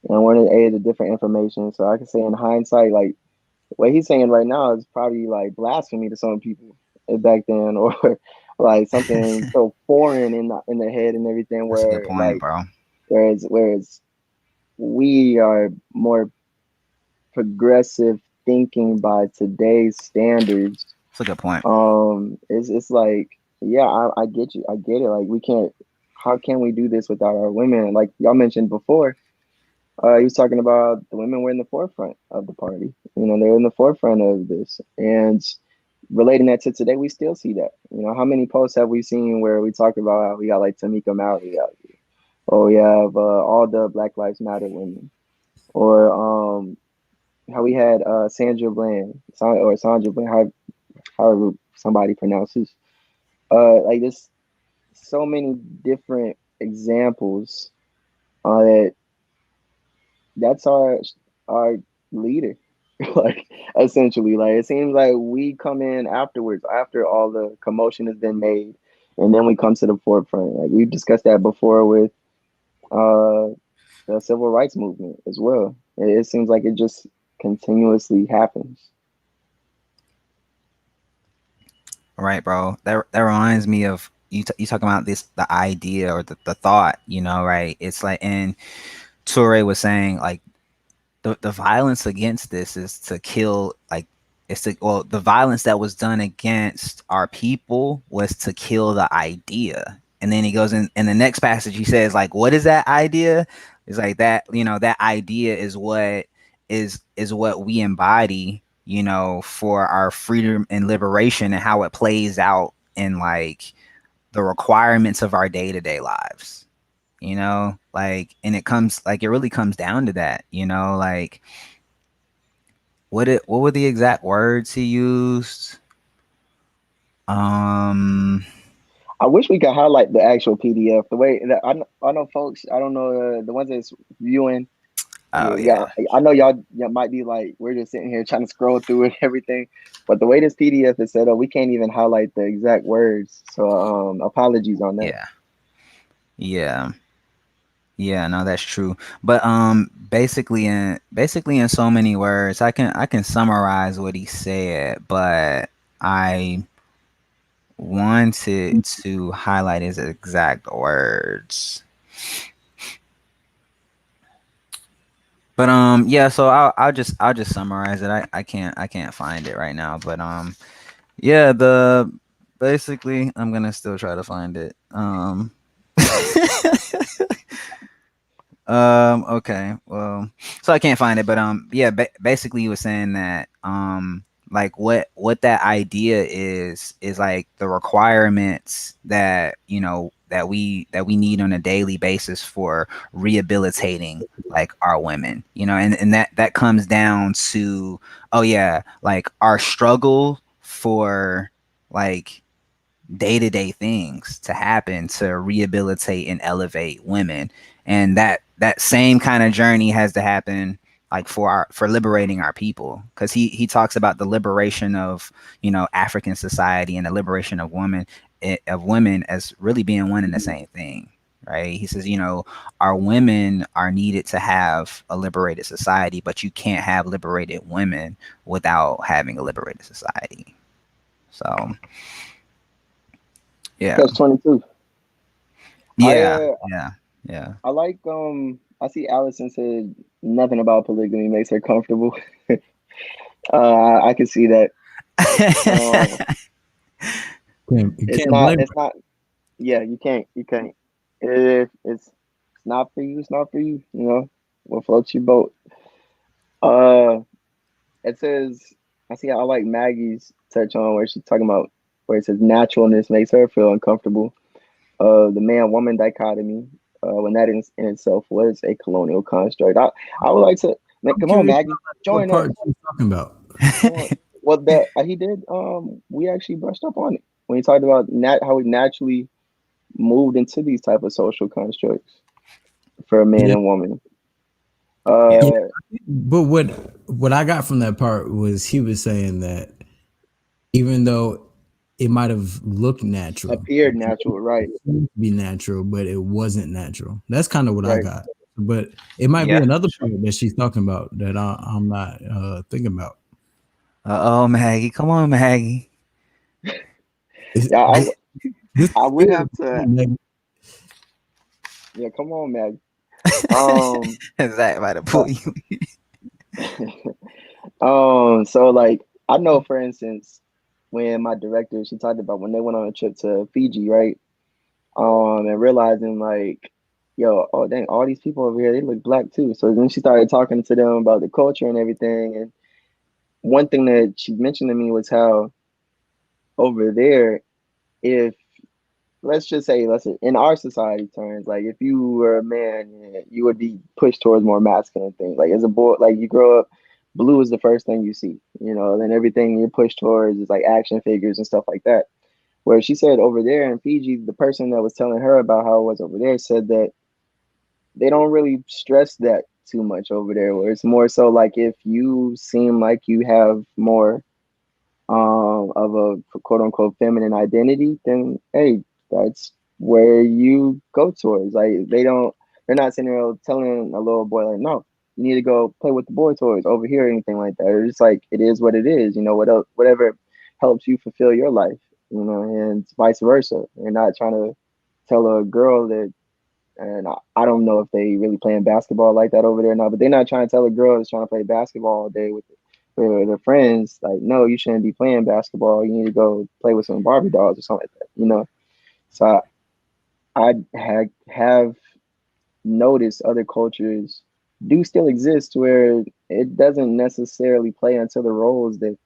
and we're in the age of different information. So I can say in hindsight, like what he's saying right now is probably like blasphemy to some people back then, or like something so foreign in their head and everything. That's a good Where point, like bro. whereas we are more progressive thinking by today's standards. That's a good point. It's like, yeah, I get you, I get it. Like we can't. How can we do this without our women? Like y'all mentioned before, he was talking about the women were in the forefront of the party. You know, they're in the forefront of this, and relating that to today, we still see that. You know, how many posts have we seen where we talk about how we got like Tamika Mallory out here, or we have all the Black Lives Matter women, or how we had Sandra Bland, or Sandra Bland, however somebody pronounces. Like this, so many different examples that that's our leader. Like essentially, like it seems like we come in afterwards, after all the commotion has been made, and then we come to the forefront. Like we've discussed that before with uh the civil rights movement as well. It seems like it just continuously happens. Right, bro. That reminds me of you talking about the idea or the thought, right? It's like, and Toure was saying like the violence against this is to kill, like the violence that was done against our people was to kill the idea. And then he goes in the next passage, he says like, what is that idea? It's like that, that idea is what is what we embody, for our freedom and liberation, and how it plays out in like the requirements of our day-to-day lives, like, and it really comes down to that, like what were the exact words he used? I wish we could highlight the actual PDF. The way that I know folks, I don't know the ones that's viewing. Oh Yeah, yeah. I know y'all might be like, we're just sitting here trying to scroll through it and everything, but the way this PDF is set up, we can't even highlight the exact words. So apologies on that. Yeah, no, that's true. But basically in so many words, I can summarize what he said, but I wanted to highlight his exact words. But yeah, so I'll just summarize it. I can't find it right now, but yeah, basically I'm gonna still try to find it. Okay, well, so I can't find it, but yeah, basically he was saying that like what that idea is like the requirements that that we need on a daily basis for rehabilitating like our women, and that comes down to, oh yeah, like our struggle for like day-to-day things to happen to rehabilitate and elevate women, and that same kind of journey has to happen like for liberating our people, because he talks about the liberation of African society and the liberation of women as really being one and the same thing, right? He says, our women are needed to have a liberated society, but you can't have liberated women without having a liberated society. So yeah. Catch 22. Yeah. I like I see Allison said nothing about polygamy makes her comfortable. I can see that. It's not. Yeah, you can't. If it's not for you, it's not for you. What floats your boat. It says, I like Maggie's touch on where she's talking about where it says naturalness makes her feel uncomfortable. The man woman dichotomy, when that in itself was a colonial construct. I would like to come on, Maggie, join us. Talking about? Well, that he did. We actually brushed up on it when he talked about how we naturally moved into these type of social constructs for a man and woman. But what I got from that part was he was saying that even though it might have looked natural, appeared natural, right? Be natural, but it wasn't natural. That's kind of what I got. but it might Yeah. be another part that she's talking about that I'm not thinking about. Oh, Maggie, come on, Maggie. It's- Yeah, this I would have to. Meg, Yeah, come on, Mag. Um, Is that about to pull but you? so like I know, for instance, when my director she talked about when they went on a trip to Fiji, right? And realizing like, yo, oh dang, all these people over here, they look black too. So then she started talking to them about the culture and everything. And one thing that she mentioned to me was how over there, if let's just say, let's say in our society terms, like if you were a man, yeah, you would be pushed towards more masculine things. Like as a boy, like you grow up, blue is the first thing you see, you know, then everything you're pushed towards is like action figures and stuff like that. Where she said over there in Fiji, the person that was telling her about how it was over there said that they don't really stress that too much over there. Where it's more so like if you seem like you have more of a quote unquote feminine identity, then hey, that's where you go towards. Like they're not sitting there telling a little boy like, no, you need to go play with the boy toys over here or anything like that. It's just like it is what it is, you know, whatever helps you fulfill your life, you know, and vice versa. They're not trying to tell a girl that and I don't know if they really playing basketball like that over there now, but they're not trying to tell a girl that's trying to play basketball all day with their friends, like, no, you shouldn't be playing basketball. You need to go play with some Barbie dolls or something like that, you know? So have noticed other cultures do still exist where it doesn't necessarily play into the roles that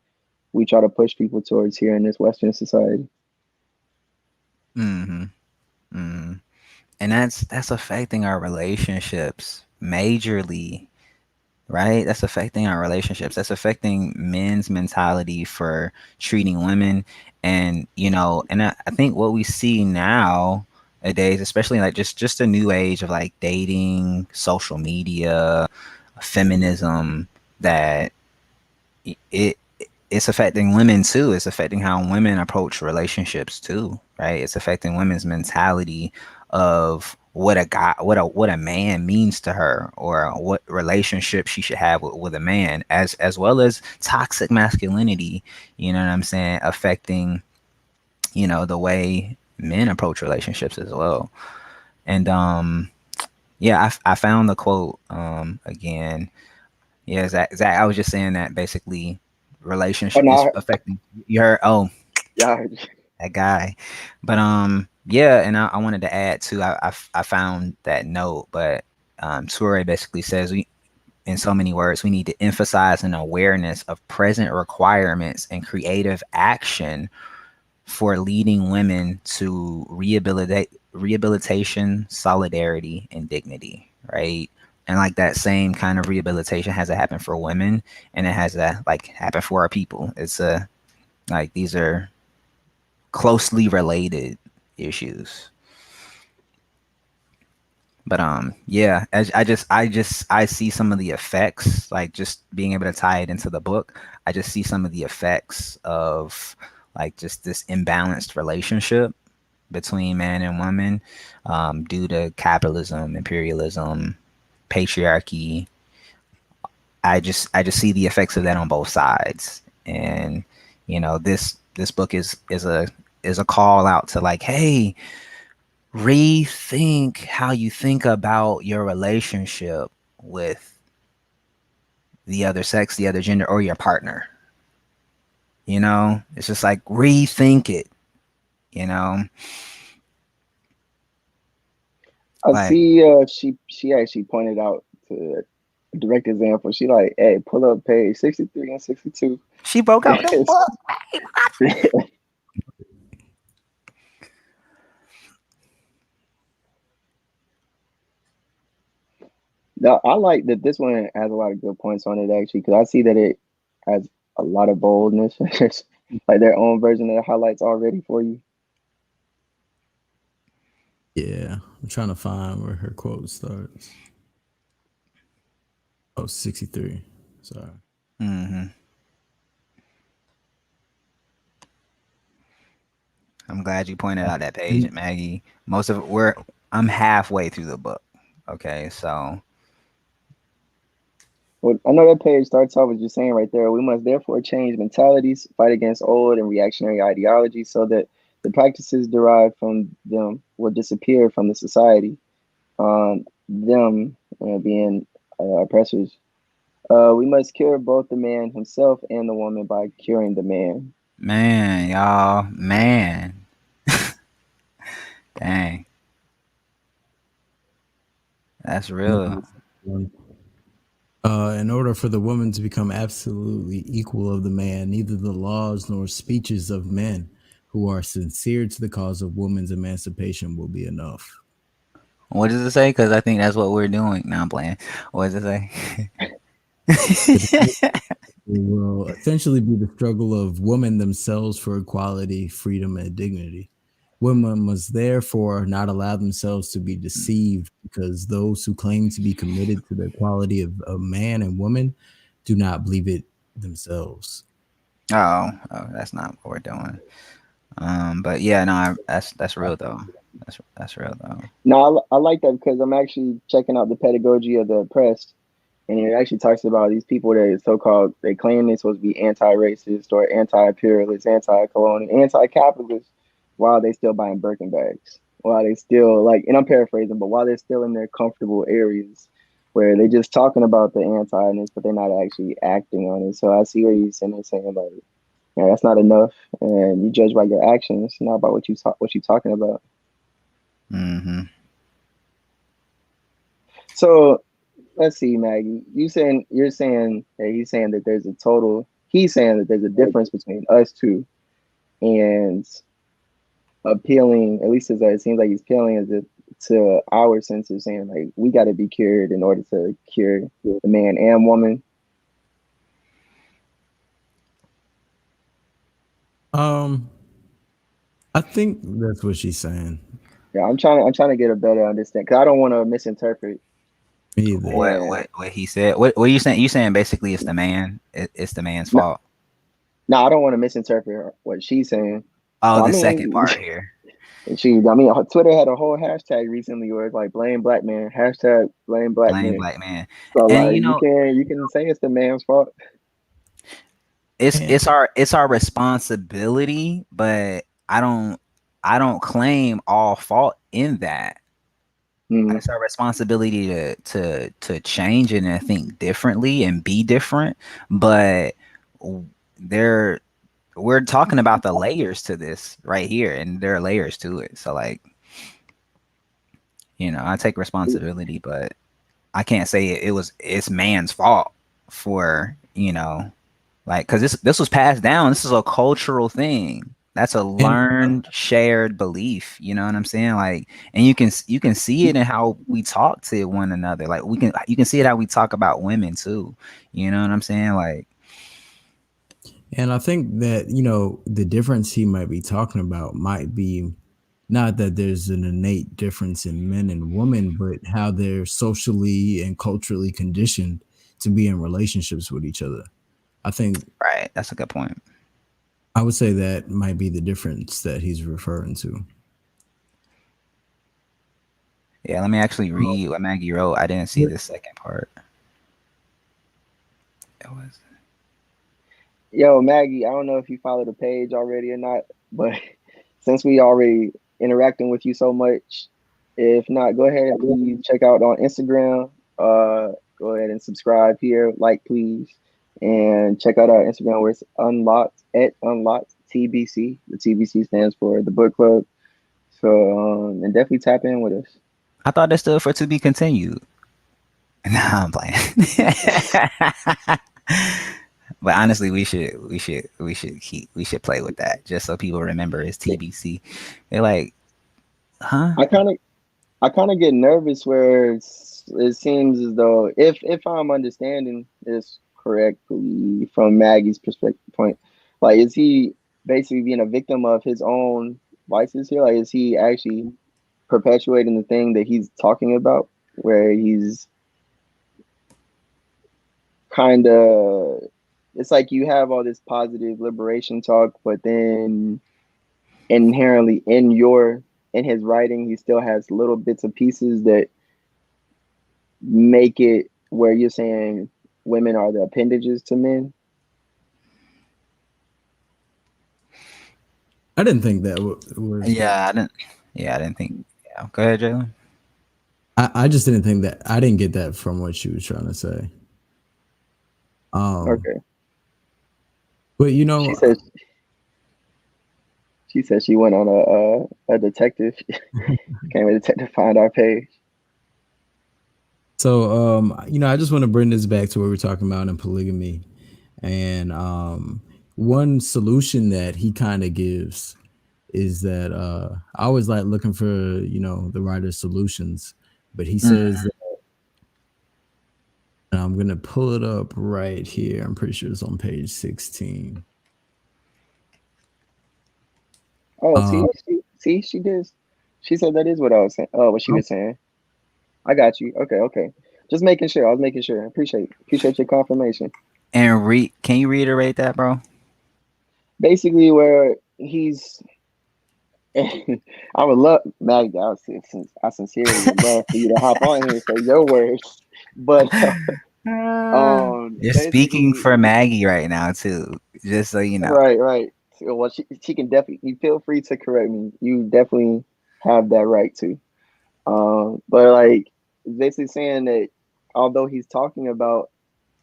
we try to push people towards here in this Western society. Mm-hmm. Mm-hmm. And that's affecting our relationships majorly, right? That's affecting our relationships. That's affecting men's mentality for treating women. And, and I think what we see nowadays, especially like just a new age of like dating, social media, feminism, that it it's affecting women too. It's affecting how women approach relationships too, right? It's affecting women's mentality of what a guy, what a man means to her, or what relationship she should have with a man, as well as toxic masculinity. You know what I'm saying? Affecting, the way men approach relationships as well. And yeah, I found the quote again. Yeah, Zach, I was just saying that basically Oh relationship is no, affecting your yeah, that guy. But yeah, and I wanted to add too, I found that note, but Toure basically says we in so many words, we need to emphasize an awareness of present requirements and creative action for leading women to rehabilitation, solidarity, and dignity, right? And like that same kind of rehabilitation has to happen for women, and it has to like happen for our people. It's like these are closely related issues. But yeah, I see some of the effects, like just being able to tie it into the book. I just see some of the effects of like just this imbalanced relationship between man and woman, due to capitalism, imperialism, patriarchy. I just see the effects of that on both sides. And this book is a call out to like, hey, rethink how you think about your relationship with the other sex, the other gender, or your partner. It's just like rethink it. You know, I like see. She actually pointed out to a direct example. She like, hey, pull up page 63 and 62. she broke out the book. No, I like that this one has a lot of good points on it actually, because I see that it has a lot of boldness, like their own version of the highlights already for you. yeah, I'm trying to find where her quote starts. Oh, 63. Sorry. Mm-hmm. I'm glad you pointed out that page, Maggie. Most of it, I'm halfway through the book. Okay, so Well, I know that page starts off with just saying right there, we must therefore change mentalities, fight against old and reactionary ideologies so that the practices derived from them will disappear from the society. Them being oppressors. We must cure both the man himself and the woman by curing the man. Man, y'all, man. Dang, that's real. In order for the woman to become absolutely equal of the man, neither the laws nor speeches of men who are sincere to the cause of woman's emancipation will be enough. What does it say? Because I think that's what we're doing. Now I'm playing. What does it say? It will essentially be the struggle of women themselves for equality, freedom, and dignity. Women must therefore not allow themselves to be deceived because those who claim to be committed to the equality of man and woman do not believe it themselves. Oh, that's not what we're doing. But yeah, no, that's real though. That's real though. No, I like that because I'm actually checking out the pedagogy of the oppressed, and it actually talks about these people that are so-called, they claim they're supposed to be anti-racist or anti-imperialist, anti-colonial, anti-capitalist, while they still buying Birkin bags, while they still like, and I'm paraphrasing, but while they're still in their comfortable areas where they're just talking about the anti-ness, but they're not actually acting on it. So I see what he's saying, like, yeah, that's not enough, and you judge by your actions, not by what you're talking about. Mm-hmm. So let's see, Maggie. You're saying that he's saying that there's a total. He's saying that there's a difference between us two and appealing. At least as it seems like he's appealing as if to our sense of saying like we got to be cured in order to cure the man and woman. I think that's what she's saying. Yeah, I'm trying to get a better understanding because I don't want to misinterpret. Either. What he said? What are you saying? You saying basically it's the man? It's the man's fault. No, I don't want to misinterpret what she's saying. Oh, the second part here. Twitter had a whole hashtag recently where it's like blame black man, hashtag blame black Blame man. black man. So And like you know, you can say it's the man's fault. it's our responsibility, but I don't claim all fault in that. Mm. It's our responsibility to change it and think differently and be different. But we're talking about the layers to this right here, and there are layers to it. So like, I take responsibility, but I can't say it's man's fault for, like, because this was passed down. This is a cultural thing. That's a learned, shared belief. You know what I'm saying? Like, and you can see it in how we talk to one another. Like, you can see it how we talk about women too. You know what I'm saying? Like, and I think that, the difference he might be talking about might be not that there's an innate difference in men and women, but how they're socially and culturally conditioned to be in relationships with each other. I think right. That's a good point. I would say that might be the difference that he's referring to. Yeah, let me actually read what Maggie wrote. I didn't see the second part. It was. Yo, Maggie, I don't know if you follow the page already or not, but since we already interacting with you so much, if not, go ahead and please check out on Instagram. Go ahead and subscribe here, like please, and check out our Instagram where it's unlocked TBC. The TBC stands for the book club. So and definitely tap in with us. I thought that stood for to be continued. Nah, I'm playing. But honestly, we should play with that just so people remember it's TBC. They're like, huh? I kind of get nervous where it seems as though if I'm understanding this correctly from Maggie's perspective point, like is he basically being a victim of his own vices here? Like is he actually perpetuating the thing that he's talking about, where he's kind of, it's like you have all this positive liberation talk, but then inherently in his writing, he still has little bits of pieces that make it where you're saying women are the appendages to men. I didn't think that was. Yeah, I didn't think. Yeah, go ahead, Jalen. I just didn't think that. I didn't get that from what she was trying to say. Okay. But you know, she said she went on a detective, became a detective, find our page. so you know, I just want to bring this back to what we're talking about in polygamy, and one solution that he kind of gives is that I always like looking for, you know, the writer's solutions, but he says that, and I'm gonna pull it up right here. I'm pretty sure it's on page 16. Oh, see, she did. She said that is what I was saying. Oh, what she was saying. I got you. Okay. Just making sure. I was making sure. Appreciate your confirmation. And can you reiterate that, bro? Basically, where he's, I would love, Maggie. I sincerely would love for you to hop on here and say your words, but You're speaking basically, for Maggie right now too, just so you know. right. Well, she can definitely feel free to correct me. You definitely have that right to. But like basically saying that although he's talking about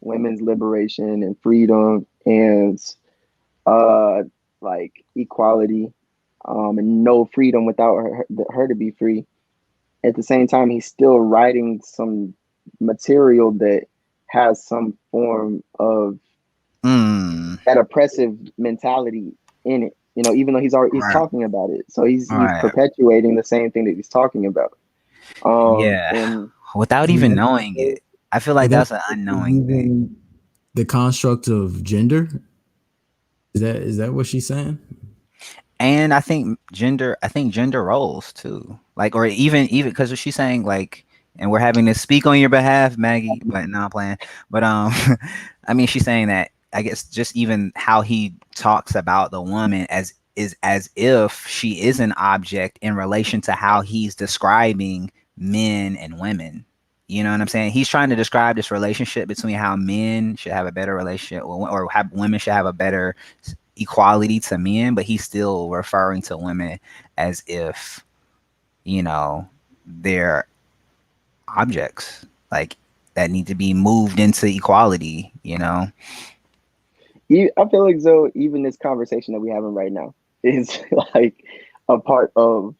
women's liberation and freedom and uh like equality, and no freedom without her to be free, at the same time he's still writing some material that has some form of that oppressive mentality in it. You know, even though he's Right. talking about it, so he's Right. perpetuating the same thing that he's talking about. Yeah. And Without even knowing it. I feel like that's an unknowing thing. The construct of gender. Is that what she's saying? And I think gender roles too. Like, or even because she's saying like, and we're having to speak on your behalf, Maggie, but no, I'm playing. But I mean, she's saying that I guess just even how he talks about the woman as if she is an object in relation to how he's describing men and women. You know what I'm saying? He's trying to describe this relationship between how men should have a better relationship, or how women should have a better equality to men, but he's still referring to women as if, you know, they're objects like that need to be moved into equality, you know. I feel like though even this conversation that we're having right now is like a part of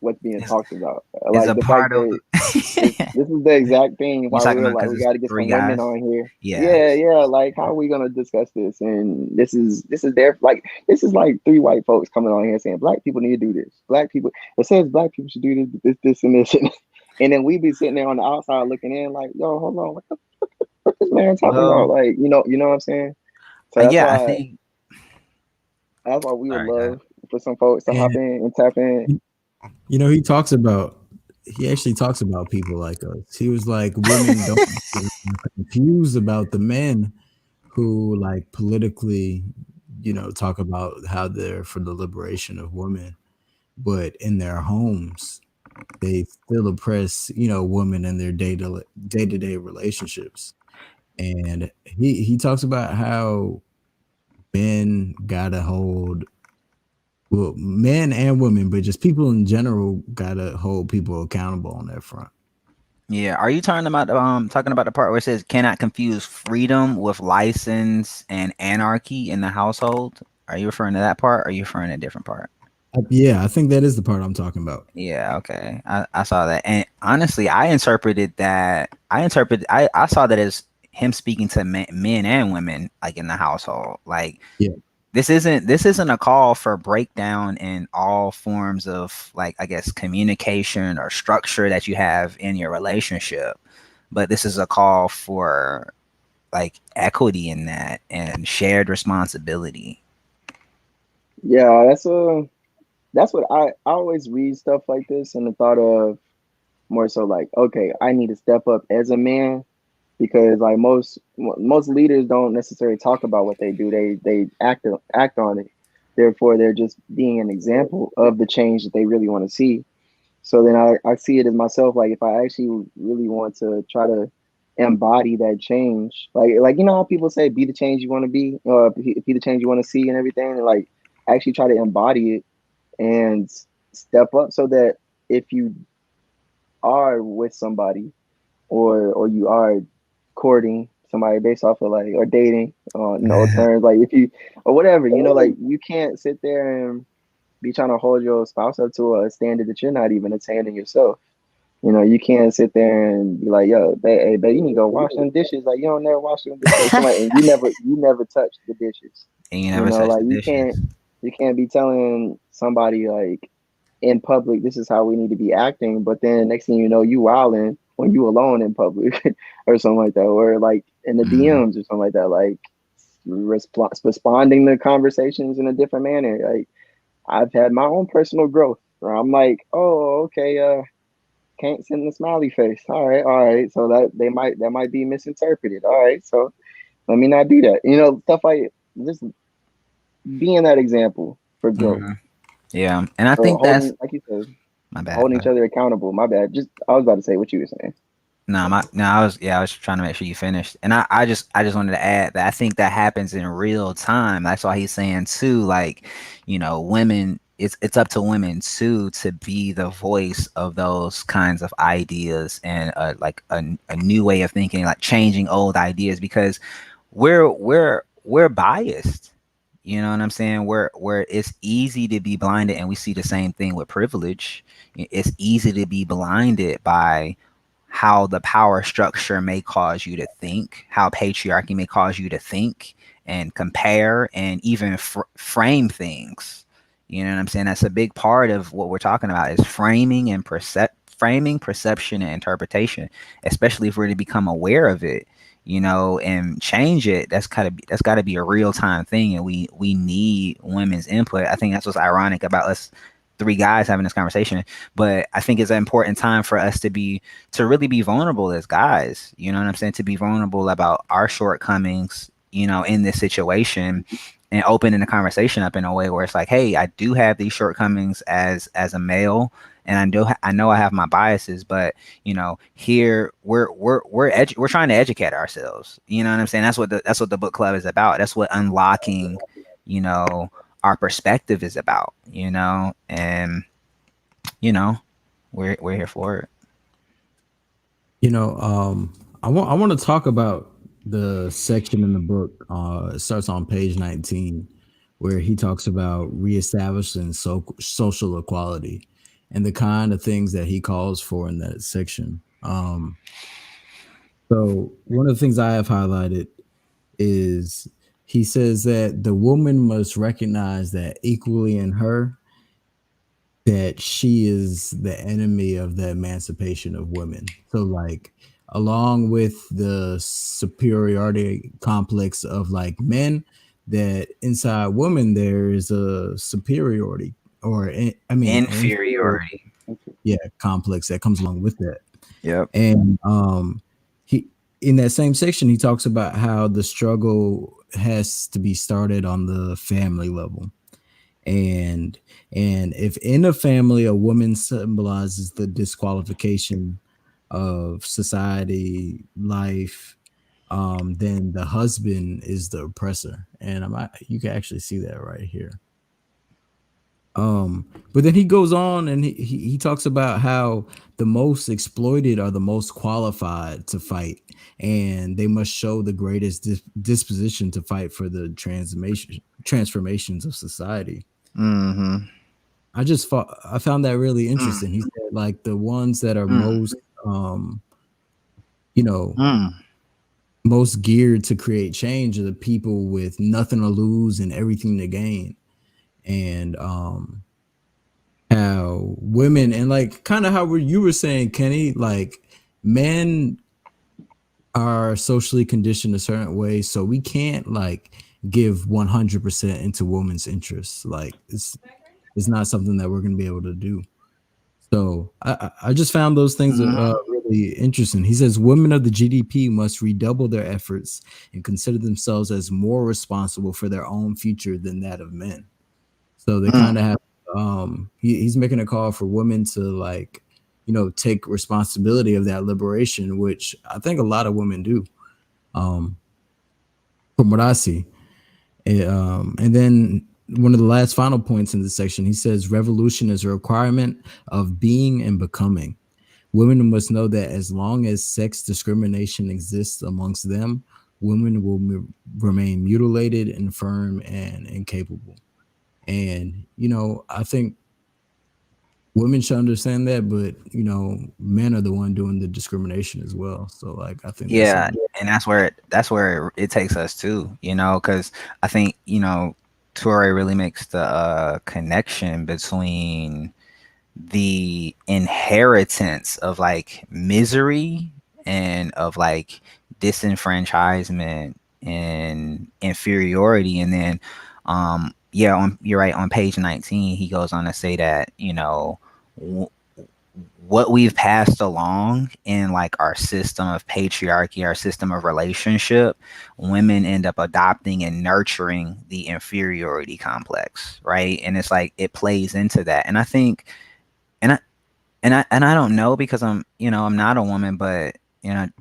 what's being talked about. Like the fact that this is the exact thing why we were like, we got to get some women on here. Yeah. Like, how are we gonna discuss this? And this is like 3 white folks coming on here saying black people need to do this. Black people, it says black people should do this, and this, and then we be sitting there on the outside looking in, like, yo, hold on, what this man talking about? Like, you know what I'm saying? So that's yeah, why I think that's why we would love for some folks to hop in and tap in. You know, he actually talks about people like us. He was like, women don't get confused about the men who like politically, you know, talk about how they're for the liberation of women, but in their homes, they still oppress, you know, women in their day-to-day relationships. And he talks about how men gotta hold, well, men and women, but just people in general gotta hold people accountable on that front. Yeah, are you talking about the part where it says cannot confuse freedom with license and anarchy in the household? Are you referring to that part, or are you referring to a different part? Yeah, I think that is the part I'm talking about. Yeah, okay. I saw that. And honestly, I saw that as him speaking to men and women like in the household. Like, yeah, this isn't a call for breakdown in all forms of, like, I guess, communication or structure that you have in your relationship, but this is a call for like equity in that and shared responsibility. Yeah, that's what I always read stuff like this and the thought of more so like, okay, I need to step up as a man, because like most leaders don't necessarily talk about what they do. They act on it. Therefore, they're just being an example of the change that they really want to see. So then I see it as myself, like if I actually really want to try to embody that change. Like you know how people say be the change you want to be, or be the change you want to see and everything, and like actually try to embody it and step up so that if you are with somebody or you are courting somebody based off of like or dating no terms, like if you or whatever, you know, like you can't sit there and be trying to hold your spouse up to a standard that you're not even attaining yourself. You know, you can't sit there and be like, yo, hey, babe, you need to go wash them dishes. Like you don't never wash them dishes. Like, somebody, and you never touch the dishes. And you You never know, touch like the dishes. you can't be telling somebody like in public this is how we need to be acting, but then next thing you know, you wilding when you alone in public or something like that, or like in the Mm. DMs or something like that, like responding to conversations in a different manner. Like I've had my own personal growth where I'm like, oh, okay, can't send the smiley face. All right. So that might be misinterpreted. All right, so let me not do that. You know, stuff like just being that example for growth. Mhm. Yeah, and I So think that's holding, like you said, my bad. holding each other accountable. My bad. Just I was about to say what you were saying. No, I was trying to make sure you finished. And I just wanted to add that I think that happens in real time. That's why he's saying too, like, you know, women, it's up to women too to be the voice of those kinds of ideas and like a new way of thinking, like changing old ideas because we're biased. You know what I'm saying? Where it's easy to be blinded, and we see the same thing with privilege. It's easy to be blinded by how the power structure may cause you to think, how patriarchy may cause you to think and compare and even frame things. You know what I'm saying? That's a big part of what we're talking about is framing and framing, perception, and interpretation, especially if we're to become aware of it, you know, and change it. That's gotta be a real time thing, and we need women's input. I think that's what's ironic about us three guys having this conversation, but I think it's an important time for us to really be vulnerable as guys. You know what I'm saying? To be vulnerable about our shortcomings, you know, in this situation, and opening the conversation up in a way where it's like, hey, I do have these shortcomings as a male, and I know I have my biases, but you know, here we're trying to educate ourselves. You know what I'm saying? That's what the book club is about. That's what unlocking, you know, our perspective is about. You know, and you know, we're here for it. You know, I want to talk about the section in the book. It starts on page 19, where he talks about reestablishing social equality and the kind of things that he calls for in that section. So one of the things I have highlighted is he says that the woman must recognize that equally in her that she is the enemy of the emancipation of women. So like along with the superiority complex of like men, that inside women there is a superiority or I mean Inferiority. yeah, complex that comes along with that. Yep. And he in that same section he talks about how the struggle has to be started on the family level. And if in a family a woman symbolizes the disqualification of society life, then the husband is the oppressor, and you can actually see that right here. But then he goes on and he talks about how the most exploited are the most qualified to fight, and they must show the greatest disposition to fight for the transformations of society. Mm-hmm. I found that really interesting. He said like the ones that are most you know most geared to create change are the people with nothing to lose and everything to gain. And how women and like kind of how you were saying, Kenny, like men are socially conditioned a certain way, so we can't like give 100% into women's interests. Like it's not something that we're gonna be able to do. So I just found those things really interesting. He says women of the GDP must redouble their efforts and consider themselves as more responsible for their own future than that of men. So they kind of have he's making a call for women to like take responsibility of that liberation, which I think a lot of women do, from what I see. And then one of the last final points in this section, he says, revolution is a requirement of being and becoming. Women must know that as long as sex discrimination exists amongst them, women will remain mutilated, infirm, and incapable. And, I think women should understand that, but, men are the one doing the discrimination as well. So, like, I think Yeah, and that's where it takes us to, because I think, Torre really makes the connection between the inheritance of like misery and of like disenfranchisement and inferiority, and then you're right, on page 19 he goes on to say that what we've passed along in like our system of patriarchy, our system of relationship, women end up adopting and nurturing the inferiority complex, right? And it's like it plays into that. And I think, and I don't know, because I'm not a woman, but I'm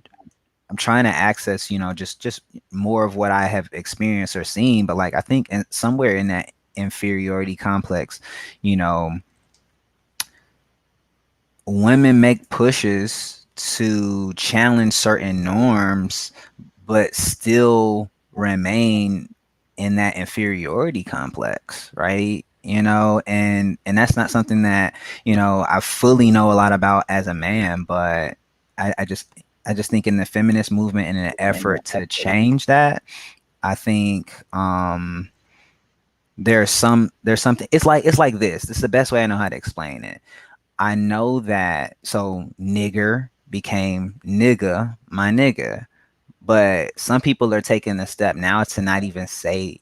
trying to access just more of what I have experienced or seen. But like I think somewhere in that inferiority complex, women make pushes to challenge certain norms, but still remain in that inferiority complex, right? And that's not something that I fully know a lot about as a man, but I just think in the feminist movement, in an effort to change that, I think there's something. It's like this. This is the best way I know how to explain it. I know that, so nigger became nigga, my nigga, but some people are taking the step now to not even say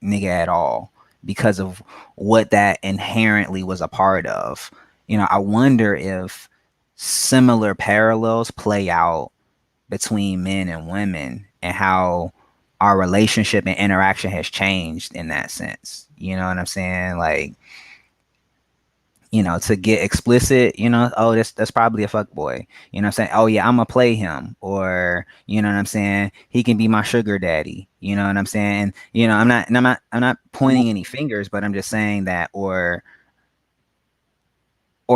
nigga at all because of what that inherently was a part of. I wonder if similar parallels play out between men and women, and how our relationship and interaction has changed in that sense. You know what I'm saying? Like, to get explicit, oh, that's probably a fuck boy. You know what I'm saying? Oh yeah, I'm gonna play him, or you know what I'm saying? He can be my sugar daddy. You know what I'm saying? I'm not pointing any fingers, but I'm just saying that, or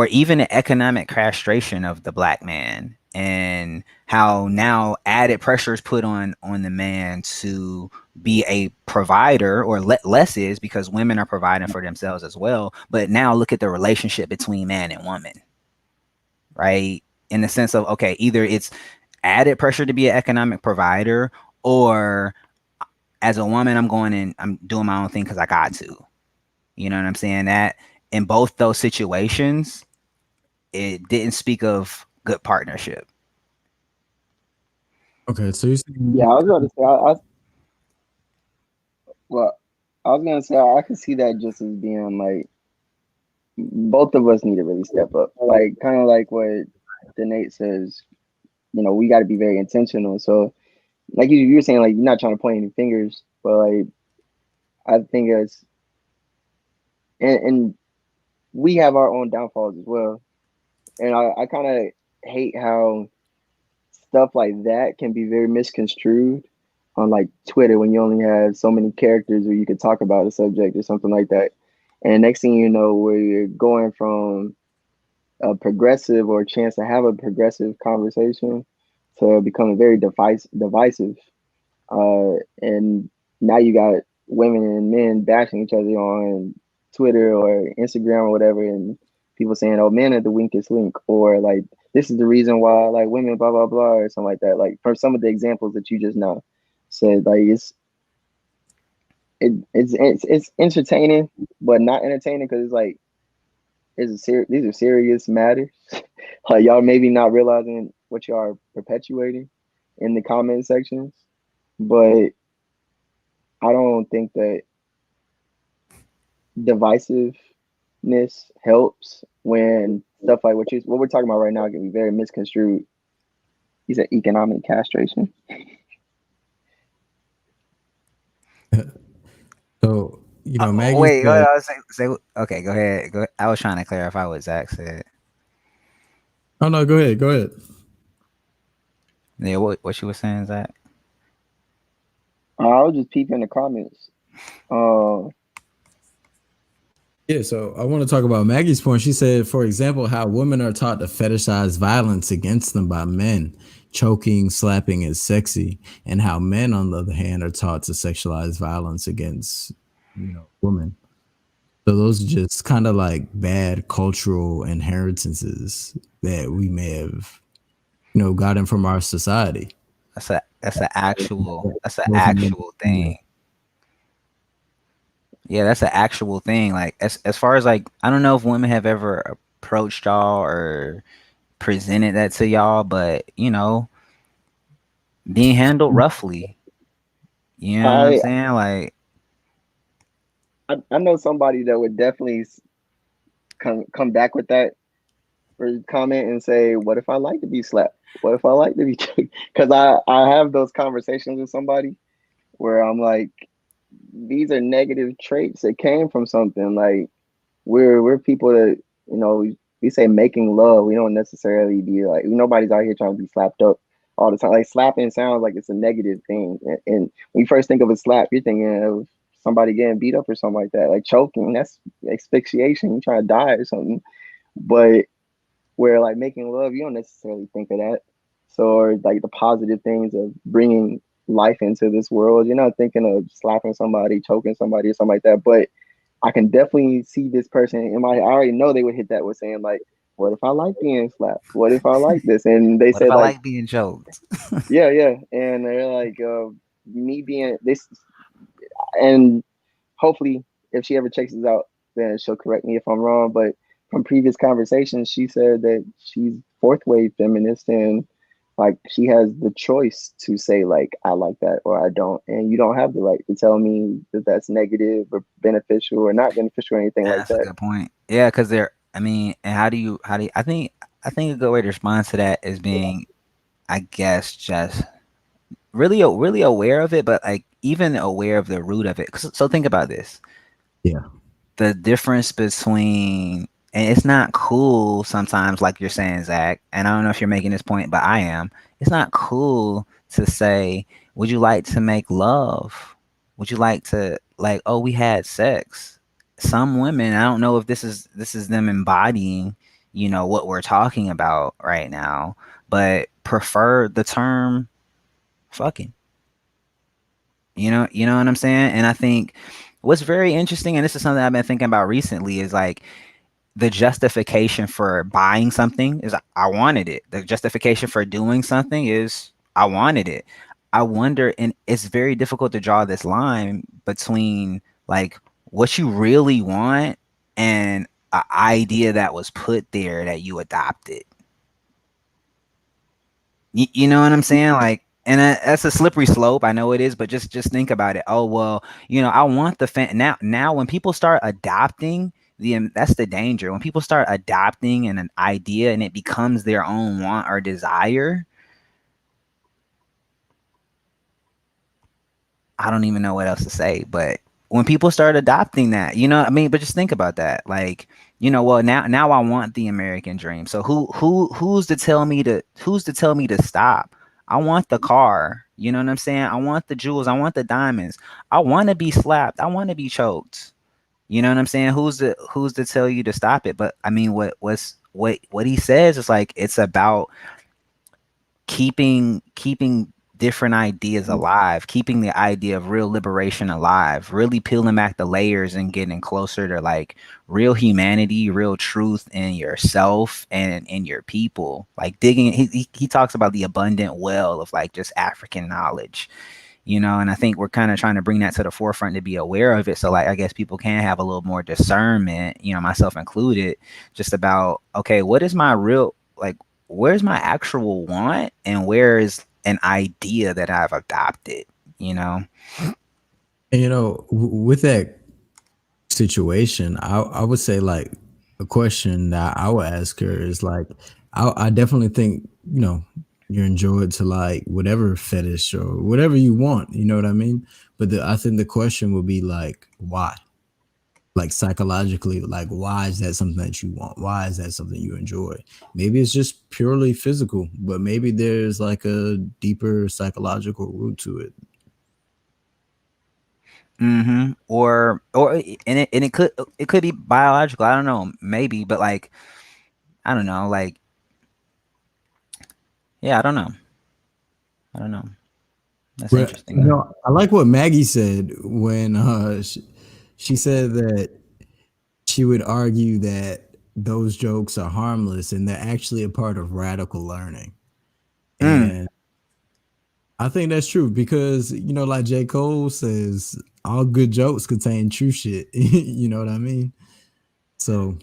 even the economic castration of the black man, and how now added pressure is put on the man to be a provider, or less is, because women are providing for themselves as well. But now look at the relationship between man and woman, right? In the sense of, okay, either it's added pressure to be an economic provider, or as a woman, I'm going and I'm doing my own thing because I got to. You know what I'm saying? That in both those situations, it didn't speak of good partnership. Okay, so you Yeah, I was going to say, well, I was going to say, I could see that just as being like, both of us need to really step up. Like, kind of like what Nate says, we got to be very intentional. So, like you were saying, like, you're not trying to point any fingers, but like, I think and we have our own downfalls as well. And I kind of hate how stuff like that can be very misconstrued on like Twitter, when you only have so many characters where you could talk about a subject or something like that. And next thing you know, where you're going from a progressive, or a chance to have a progressive conversation, to becoming very divisive. And now you got women and men bashing each other on Twitter or Instagram or whatever, and people saying, "Oh, men are the weakest link," or like, "This is the reason why like women blah blah blah," or something like that. Like, from some of the examples that you just now said, like it's entertaining, but not entertaining, because it's like, these are serious matters. Like, y'all maybe not realizing what y'all are perpetuating in the comment sections, but I don't think that divisiveness helps when stuff like what we're talking about right now can be very misconstrued. He said economic castration. So, Maggie Wait, said, say, okay, go ahead. I was trying to clarify what Zach said. Oh no, go ahead. Go ahead. Yeah, what you were saying, Zach? I was just peeping the comments. Uh, Yeah, so I want to talk about Maggie's point. She said, for example, how women are taught to fetishize violence against them by men, choking, slapping is sexy, and how men, on the other hand, are taught to sexualize violence against, women. So those are just kind of like bad cultural inheritances that we may have, gotten from our society. That's an Both men and actual female. thing. Yeah, that's an actual thing. Like as far as like, I don't know if women have ever approached y'all or presented that to y'all, but being handled roughly. You know what I'm I, saying? Like, I know somebody that would definitely come back with that or comment and say, "What if I like to be slapped? What if I like to be?" Because I have those conversations with somebody where I'm like, these are negative traits that came from something. Like we're people that we say making love. We don't necessarily be like nobody's out here trying to be slapped up all the time. Like slapping sounds like it's a negative thing, and when you first think of a slap, you're thinking of somebody getting beat up or something like that. Like choking, that's asphyxiation. You're trying to die or something. But where like making love, you don't necessarily think of that. So, or like the positive things of bringing life into this world, you're not thinking of slapping somebody, choking somebody, or something like that. But I can definitely see this person in my. I already know they would hit that with saying like, "What if I like being slapped? What if I like this?" And they what if said I like, like being choked? "Yeah, yeah," and they're like, "Me being this," and hopefully, if she ever checks this out, then she'll correct me if I'm wrong. But from previous conversations, she said that she's fourth wave feminist and like she has the choice to say like I like that or I don't, and you don't have the right to tell me that that's negative or beneficial or not beneficial or anything like That's a that. good point. Yeah, because I mean, and how do you, I think a good way to respond to that is being, I guess, just really aware of it, but like even aware of the root of it. So think about this. Yeah. The difference between, and it's not cool sometimes, like you're saying, Zach, and I don't know if you're making this point, but I am. It's not cool to say, would you like to make love? Would you like to, like, oh, we had sex? Some women, I don't know if this is them embodying, what we're talking about right now, but prefer the term fucking. You know what I'm saying? And I think what's very interesting, and this is something I've been thinking about recently, is like the justification for buying something is I wanted it. The justification for doing something is I wanted it. I wonder, and it's very difficult to draw this line between like what you really want and an idea that was put there that you adopted. You know what I'm saying? Like, and that's a slippery slope. I know it is, but just think about it. Oh well, I want the fan now. Now, when people start adopting that's the danger. When people start adopting an idea and it becomes their own want or desire, I don't even know what else to say. But when people start adopting that, I mean, but just think about that. Like, well, now I want the American dream. So who's to tell me to stop? I want the car. You know what I'm saying? I want the jewels. I want the diamonds. I want to be slapped. I want to be choked. You know what I'm saying? Who's to tell you to stop it? But I mean, what he says is like it's about keeping different ideas alive, keeping the idea of real liberation alive, really peeling back the layers and getting closer to like real humanity, real truth in yourself and in your people. Like digging, he talks about the abundant well of like just African knowledge, and I think we're kind of trying to bring that to the forefront to be aware of it. So like I guess people can have a little more discernment, myself included, just about okay, what is my real like where's my actual want and where is an idea that I've adopted, you know? And with that situation, I would say like a question that I would ask her is like, I definitely think, you're enjoyed to like whatever fetish or whatever you want, you know what I mean? But I think the question would be like, why? like psychologically, like why is that something that you want? Why is that something you enjoy? Maybe it's just purely physical, but maybe there's like a deeper psychological root to it. Or and it could be biological. I don't know, maybe, but like I don't know, like yeah, I don't know. That's But interesting. you know, I like what Maggie said when she said that she would argue that those jokes are harmless and they're actually a part of radical learning. And I think that's true because, you know, like J. Cole says, all good jokes contain true shit. You know what I mean? So,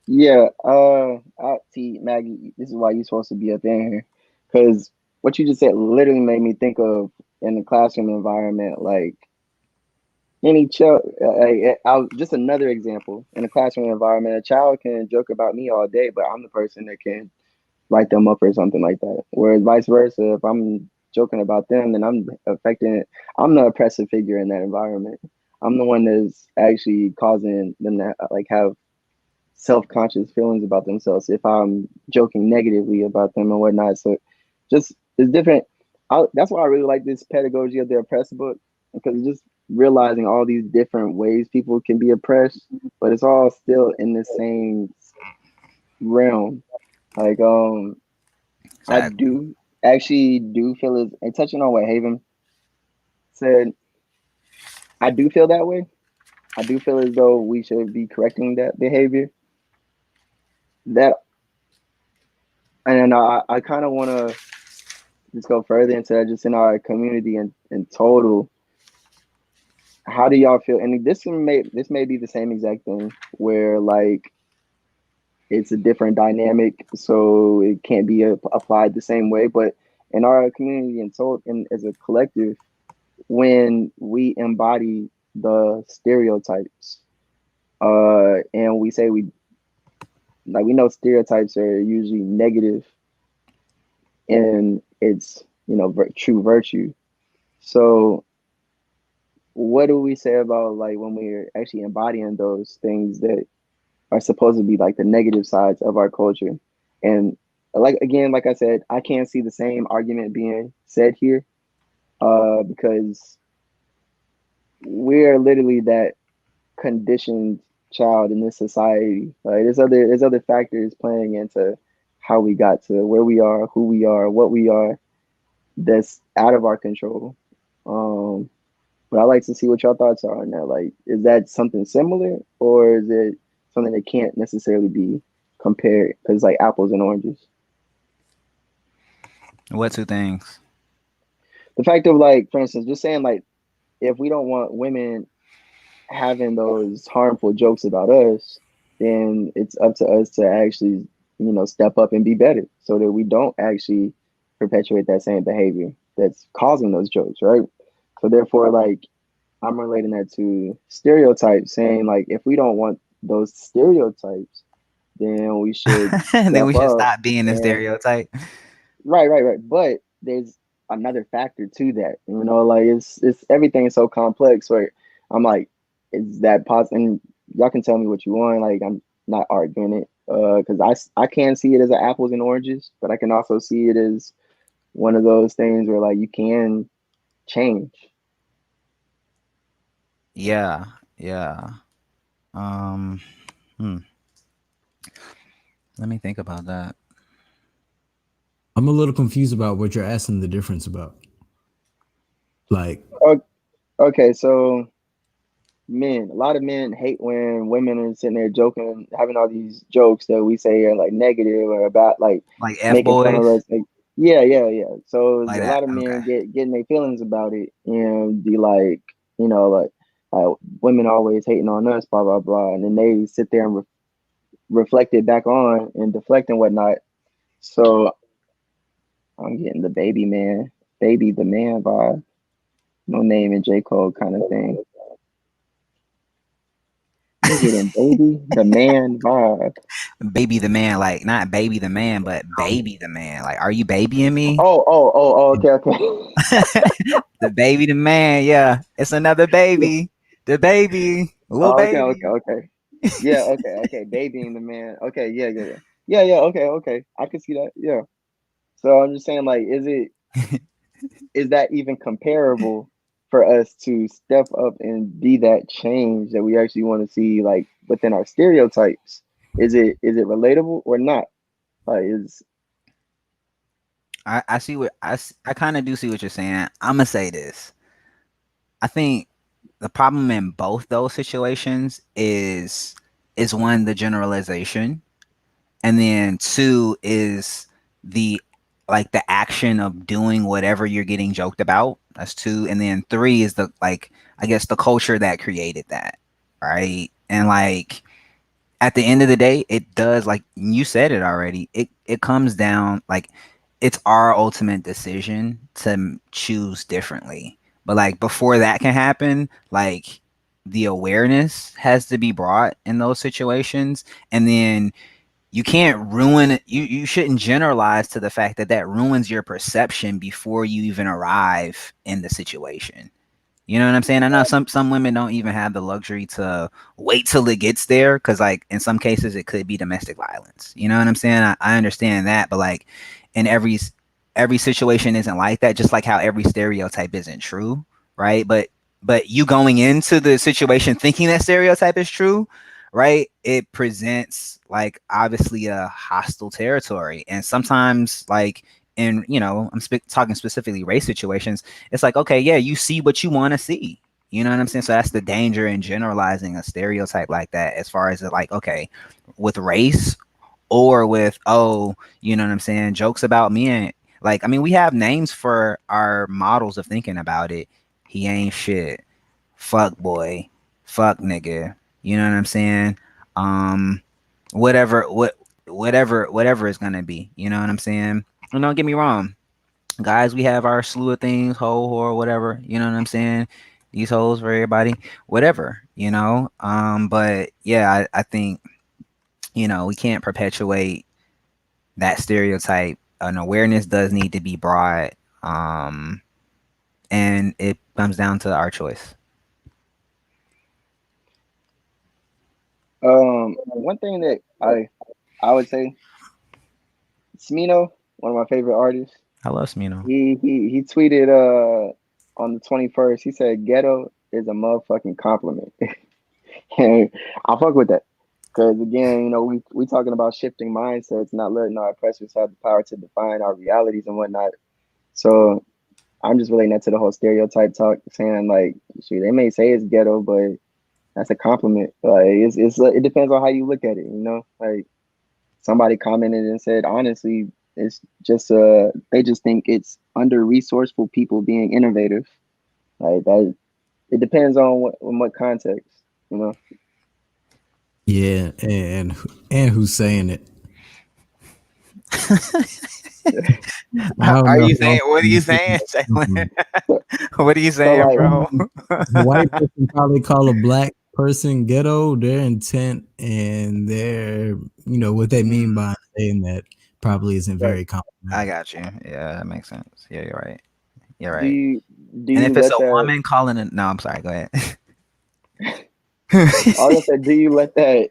Yeah, I see, Maggie. This is why you're supposed to be up in here, because what you just said literally made me think of in the classroom environment, like any child. Just another example in a classroom environment, a child can joke about me all day, but I'm the person that can write them up or something like that. Whereas vice versa, if I'm joking about them, then I'm affecting. I'm the oppressive figure in that environment. I'm the one that's actually causing them to like have self-conscious feelings about themselves if I'm joking negatively about them and whatnot. So just it's different. That's why I really like this pedagogy of the oppressed book, because it's just realizing all these different ways people can be oppressed, but it's all still in the same realm. Like I Exactly. do actually do feel it, and touching on what Haven said, I do feel that way. I do feel as though we should be correcting that behavior. That and I kind of want to just go further into that, just in our community in total. How do y'all feel? And this may be the same exact thing where like it's a different dynamic, so it can't be applied the same way. But in our community and as a collective, when we embody the stereotypes, and we say we know stereotypes are usually negative, and it's true virtue. So what do we say about like when we're actually embodying those things that are supposed to be like the negative sides of our culture? And like again, like I said, I can't see the same argument being said here, because we're literally that conditioned child in this society. Like there's other factors playing into how we got to where we are, who we are, what we are, that's out of our control. But I like to see what your thoughts are on that. Like, is that something similar, or is it something that can't necessarily be compared? Because it's like apples and oranges. What two things? The fact of like, for instance, just saying like, if we don't want women having those harmful jokes about us, then it's up to us to actually, step up and be better so that we don't actually perpetuate that same behavior that's causing those jokes, right? So therefore, like, I'm relating that to stereotypes, saying like, if we don't want those stereotypes, then we should Then step we should up. stop being a And stereotype. right. But there's another factor to that. Like it's everything is so complex. Where I'm like, is that possible? And y'all can tell me what you want. Like I'm not arguing it, because I can see it as an apples and oranges, but I can also see it as one of those things where like you can change. Yeah. Um, hmm. Let me think about that. I'm a little confused about what you're asking the difference about. Like, Okay, so a lot of men hate when women are sitting there joking, having all these jokes that we say are like negative or about like Like F making fun of boys. us. Like, yeah. So Like a that. lot of Okay. men getting their feelings about it and be like, like women always hating on us, blah blah blah, and then they sit there and reflect it back on and deflect and whatnot. So I'm getting the baby the man vibe, no name and J Cole kind of thing. I'm getting baby the man vibe. Baby the man, like not baby the man, but baby the man. Like, are you babying me? Oh, okay. The baby the man, yeah. It's another baby. The baby, little Oh, okay, baby. okay, okay. Yeah, okay, okay. Babying the man. Okay, yeah, yeah, yeah. Yeah, yeah, okay, okay. I can see that. Yeah. So I'm just saying, like, is that even comparable for us to step up and be that change that we actually want to see, like within our stereotypes? Is it relatable or not? Like, is I see what I kind of do see what you're saying. I'm gonna say this. I think the problem in both those situations is one, the generalization, and then two is the like the action of doing whatever you're getting joked about. That's two, and then three is the like I guess the culture that created that, right? And like at the end of the day, it does, like you said it already. It comes down like it's our ultimate decision to choose differently. But like before that can happen, like the awareness has to be brought in those situations, and then you can't ruin it. You shouldn't generalize to the fact that that ruins your perception before you even arrive in the situation. You know what I'm saying? I know some women don't even have the luxury to wait till it gets there because, like, in some cases, it could be domestic violence. You know what I'm saying? I understand that, but like, in every situation isn't like that. Just like how every stereotype isn't true, right? But you going into the situation thinking that stereotype is true, right? It presents like obviously a hostile territory, and sometimes like in I'm talking specifically race situations, it's like, okay, yeah, you see what you want to see. You know what I'm saying? So that's the danger in generalizing a stereotype like that, as far as like, okay, with race or with, oh, you know what I'm saying, jokes about men. Like, I mean, we have names for our models of thinking about it. He ain't shit. Fuck boy. Fuck nigga. You know what I'm saying? Um, whatever it's gonna be. You know what I'm saying? And don't get me wrong, guys, we have our slew of things, hoe, whore, whatever. You know what I'm saying? These hoes for everybody, whatever. But yeah, I think we can't perpetuate that stereotype. An awareness does need to be brought, and it comes down to our choice. one thing that I would say, Smino, one of my favorite artists, I love Smino. he tweeted on the 21st. He said, "Ghetto is a motherfucking compliment," and I fuck with that. Because again, we talking about shifting mindsets, not letting our oppressors have the power to define our realities and whatnot. So I'm just relating that to the whole stereotype talk, saying like, shoot, they may say it's ghetto, but that's a compliment. Like it depends on how you look at it. Like somebody commented and said, honestly, it's just they just think it's under resourceful people being innovative. Like that, it depends on what context. Yeah, and who's saying it? I don't Are know you how saying? What are you saying, Jalen? What are you saying, like, bro? the white person probably call a black person ghetto. Their intent and their, what they mean by saying that probably isn't very I complimentary. got you. Yeah, that makes sense. Yeah, you're right. You're do right. you And if it's let a that? woman calling it, no, I'm sorry. Go ahead. I was gonna say, do you let that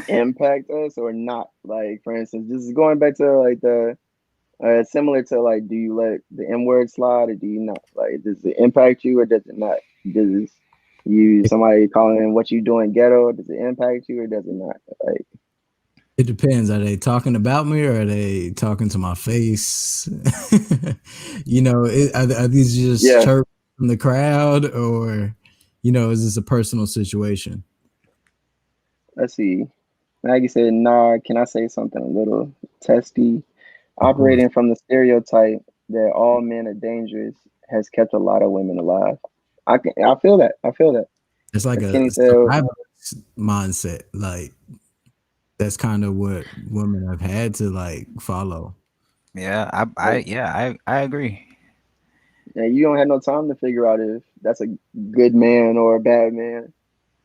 impact us or not? Like, for instance, this is going back to like the similar to like, do you let the M word slide or do you not? Like, does it impact you or does it not? Does you somebody calling what you doing ghetto? Does it impact you or does it not? Like, It depends. Are they talking about me or are they talking to my face? Are these just yeah, chirp from the crowd or, is this a personal situation? let's see. Maggie said, "Nah, can I say something a little testy? Of course. Operating from the stereotype that all men are dangerous has kept a lot of women alive." I feel that. I feel that. It's like As a Kenny said, survivalist mindset. Like that's kind of what women have had to like follow. Yeah, like, I agree. yeah, you don't have no time to figure out if that's a good man or a bad man.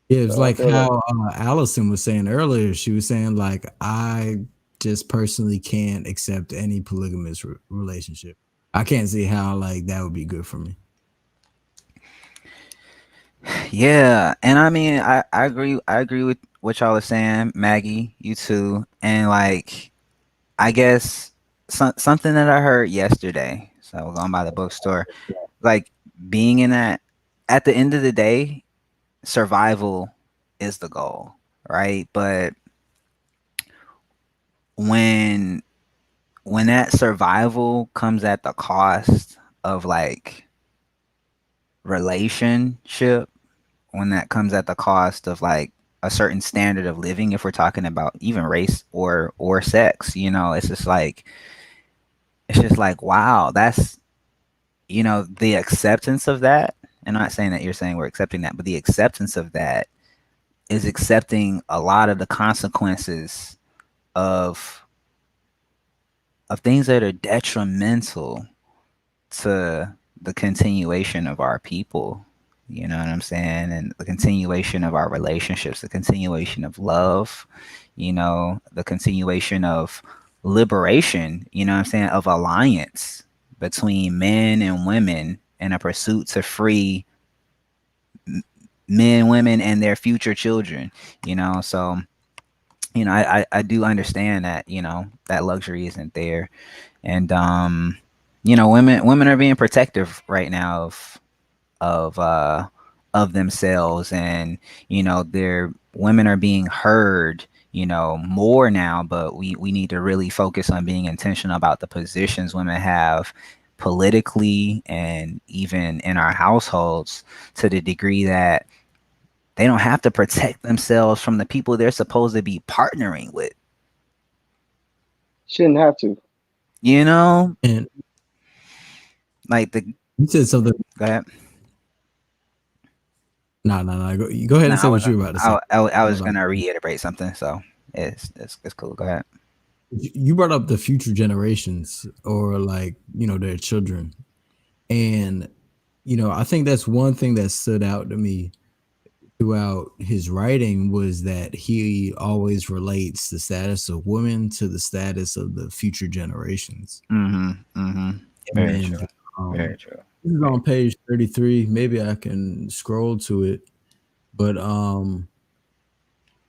Yeah, it's So I like feel that. how Allison was saying earlier. She was saying like, I just personally can't accept any polygamous relationship. I can't see how like that would be good for me. Yeah, and I mean, I agree with what y'all are saying, Maggie, you too, and like I guess something that I heard yesterday. So I was going by the bookstore, like being in that. At the end of the day, survival is the goal, right? But when that survival comes at the cost of like relationship, when that comes at the cost of like a certain standard of living, if we're talking about even race or sex, you know, it's just like wow, that's, you know, the acceptance of that. And I'm not saying that you're saying we're accepting that, but the acceptance of that is accepting a lot of the consequences of things that are detrimental to the continuation of our people. You know what I'm saying? And the continuation of our relationships, the continuation of love, you know, the continuation of liberation, you know what I'm saying, of alliance between men and women in a pursuit to free men, women, and their future children, you know. So, you know, I do understand that, you know, that luxury isn't there. And you know, women are being protective right now of uh of themselves, and you know, their women are being heard, you know, more now, but we need to really focus on being intentional about the positions women have politically and even in our households, to the degree that they don't have to protect themselves from the people they're supposed to be partnering with, Shouldn't have to. you know, And like the you said something. go ahead. No. Go ahead No, and say what you were about to say. I was About- gonna reiterate something, so it's cool. Go ahead. You brought up the future generations, or like, you know, their children. And, you know, I think that's one thing that stood out to me throughout his writing, was that he always relates the status of women to the status of the future generations. Very And true. Very true. this is on page 33. Maybe I can scroll to it. But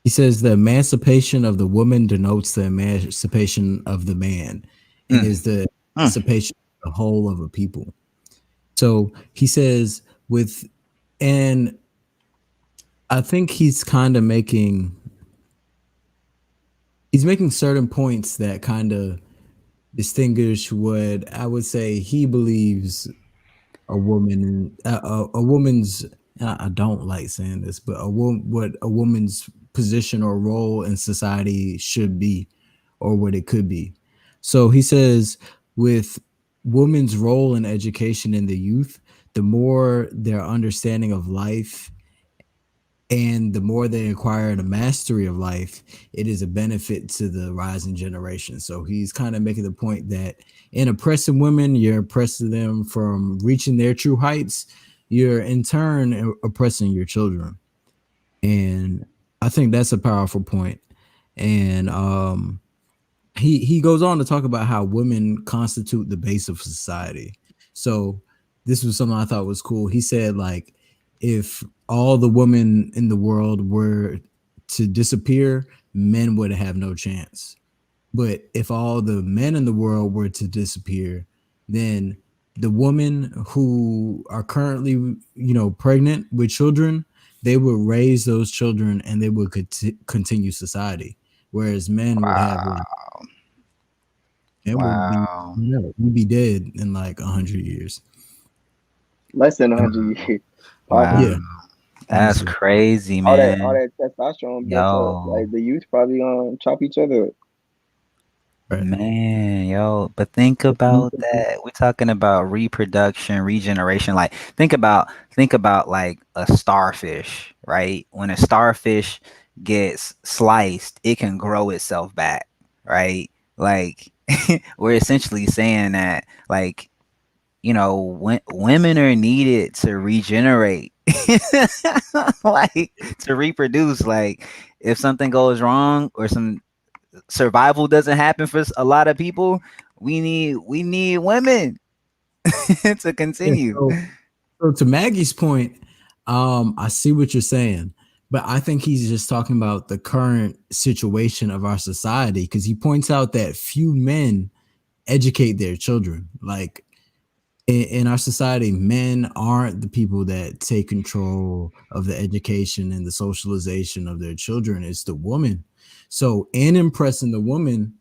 he says the emancipation of the woman denotes the emancipation of the man, and is the emancipation of the whole of a people. So he says and I think he's making certain points that kind of distinguish what I would say he believes a woman's. I don't like saying this, but what a woman's position or role in society should be, or what it could be. So he says, with women's role in education in the youth, the more their understanding of life and the more they acquire the mastery of life, it is a benefit to the rising generation. So he's kind of making the point that in oppressing women, you're oppressing them from reaching their true heights. You're in turn oppressing your children. And I think that's a powerful point. And he goes on to talk about how women constitute the base of society. So this was something I thought was cool. He said, like, if all the women in the world were to disappear, men would have no chance. But if all the men in the world were to disappear, then the women who are currently, you know, pregnant with children, they would raise those children and they would continue society. Whereas men would have like, Wow. we'd be dead in like 100 years. Less than 100 years. Wow. Yeah. That's Honestly. crazy, All man. that testosterone built up. Yo. Like the youth probably gonna chop each other up. Right. Man, yo, but think about that. We're talking about reproduction, regeneration. Like think about like a starfish, right? When a starfish gets sliced, it can grow itself back, right? Like we're essentially saying that, like, you know, when women are needed to regenerate, like to reproduce. Like if something goes wrong or some survival doesn't happen for a lot of people, we need women to continue. So to Maggie's point, I see what you're saying, but I think he's just talking about the current situation of our society because he points out that few men educate their children. Like in our society, men aren't the people that take control of the education and the socialization of their children. It's the woman. So in impressing the woman,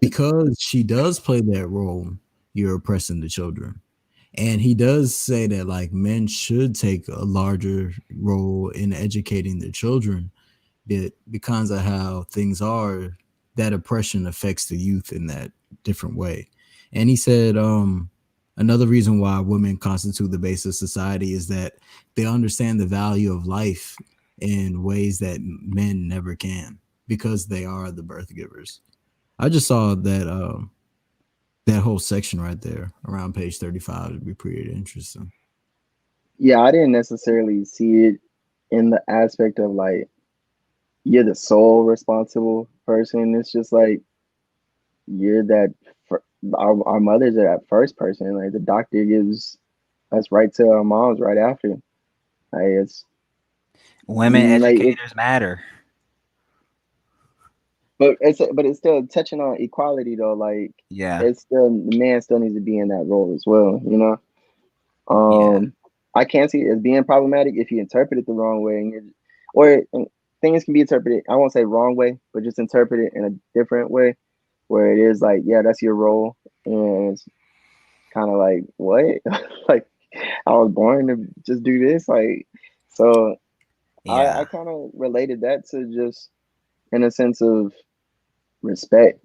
because she does play that role, you're oppressing the children. And he does say that like men should take a larger role in educating their children, but because of how things are, that oppression affects the youth in that different way. And he said, another reason why women constitute the base of society is that they understand the value of life in ways that men never can because they are the birth givers. I just saw that that whole section right there around page 35 would be pretty interesting. Yeah, I didn't necessarily see it in the aspect of like you're the sole responsible person. It's just like you're that our mothers are that first person. Like the doctor gives us right to our moms right after. Like it's Women like educators matter. but it's still touching on equality though. Like Yeah. it's still the man still needs to be in that role as well. You know. Yeah. I can't see it as being problematic if you interpret it the wrong way, and things can be interpreted. I won't say wrong way, but just interpret it in a different way, where it is like, yeah, that's your role, and it's kind of like what, like I was born to just do this, like so. Yeah. I kind of related that to just in a sense of respect,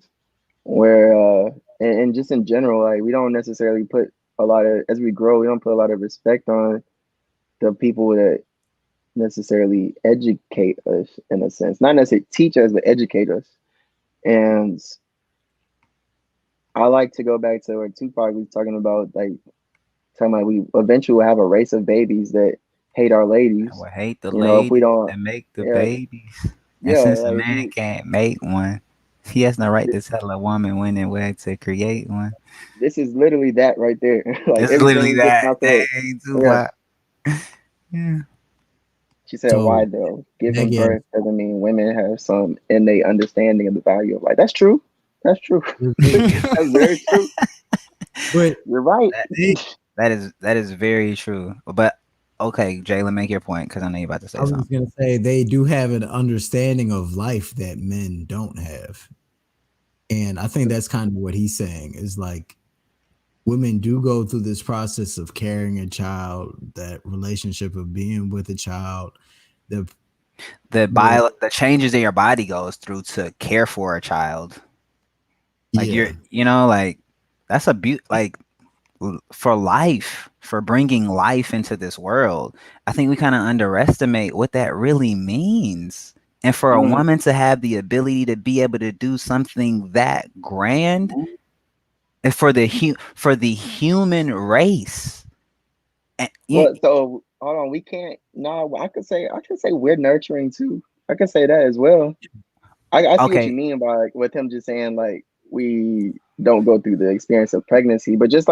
where and just in general, like we don't necessarily put a lot of as we grow, we don't put a lot of respect on the people that necessarily educate us in a sense, not necessarily teach us, but educate us. And I like to go back to where Tupac was talking about, like talking about we eventually will have a race of babies that hate our ladies. I would hate the You know, if we ladies don't, that make the yeah, babies. And yeah, since a like man can't make one, he has no right to tell a woman when and where to create one. this is literally that right there. Like This is literally everything he just that. now said. Dang, Yeah, Tupac. Yeah. she said, So why though? Giving again, birth doesn't mean women have some innate understanding of the value of life. That's true. That's true. That's very true. but You're right. That is very true. But okay, Jalen, make your point because I know you're about to say I was something. gonna say they do have an understanding of life that men don't have. And I think that's kind of what he's saying is like women do go through this process of carrying a child, that relationship of being with a child, the The changes that your body goes through to care for a child. Like yeah. like that's a like for life, for bringing life into this world. I think we kind of underestimate what that really means. And for a woman to have the ability to be able to do something that grand, and for the human race. And, Well, so hold on, we can't. No, I could say we're nurturing too. I could say that as well. I see what you okay, mean by like, with him just saying like we don't go through the experience of pregnancy, but just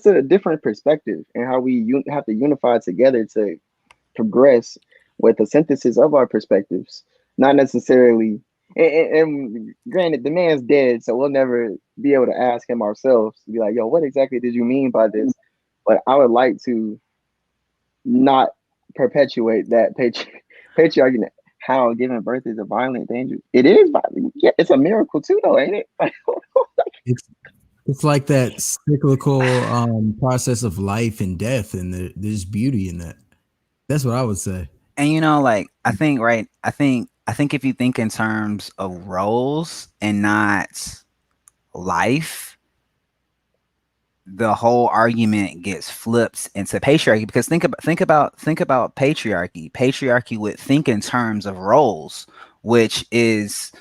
a different perspective and how we have to unify together to progress with the synthesis of our perspectives, not necessarily. And granted, the man's dead, so we'll never be able to ask him ourselves to be like, "Yo, what exactly did you mean by this?" But I would like to not perpetuate that patriarchy. How giving birth is a violent danger. It is violent. Yeah, it's a miracle too, though, ain't it? It's like that cyclical process of life and death, and there's beauty in that. That's what I would say. and like I think if you think in terms of roles and not life, the whole argument gets flipped into patriarchy, because think about patriarchy. Patriarchy would think in terms of roles, which is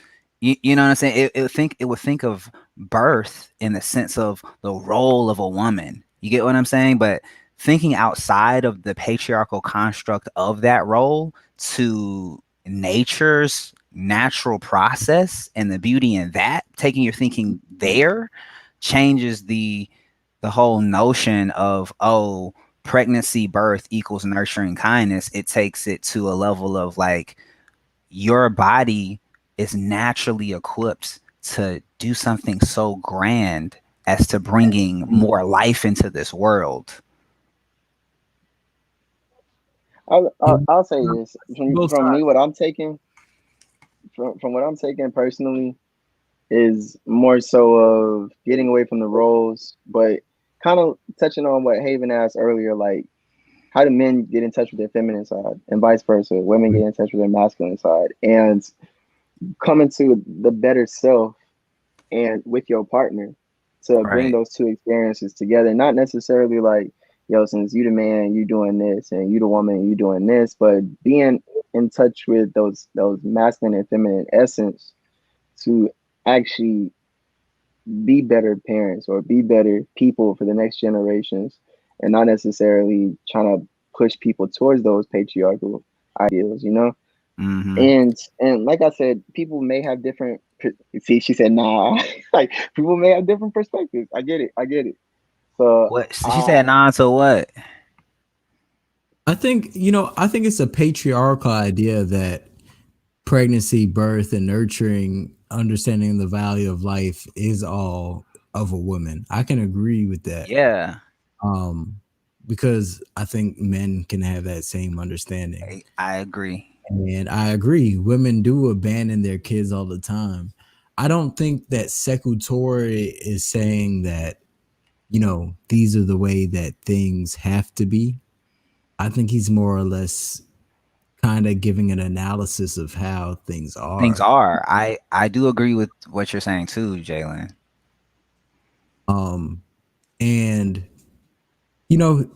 you know what I'm saying? It would think of birth in the sense of the role of a woman. You get what I'm saying? But thinking outside of the patriarchal construct of that role to nature's natural process and the beauty in that, taking your thinking there changes the whole notion of, oh, pregnancy, birth equals nurturing kindness, it takes it to a level of like your body is naturally equipped to do something so grand as to bringing more life into this world. I'll say this Both from me. sides. What I'm taking from what I'm taking personally is more so of getting away from the roles, but kind of touching on what Haven asked earlier, like how do men get in touch with their feminine side and vice versa, women get in touch with their masculine side, and coming to the better self and with your partner to bring Right. those two experiences together. Not necessarily like, yo, since you the man, you doing this, and you the woman, you doing this, but being in touch with those masculine and feminine essence to actually be better parents or be better people for the next generations, and not necessarily trying to push people towards those patriarchal ideals, you know. Mm-hmm. And like I said, people may have different. See, she said, "Nah." Like people may have different perspectives. I get it. I get it. So, What she said? Nah. So what? I think, I think it's a patriarchal idea that pregnancy, birth, and nurturing, understanding the value of life is all of a woman. I can agree with that. Yeah, Um, because I think men can have that same understanding. I agree. And I agree, women do abandon their kids all the time. I don't think that Sekou Toure is saying that, these are the way that things have to be. I think he's more or less kind of giving an analysis of how things Things are. are. I do agree with what you're saying too, Jalen. Um, and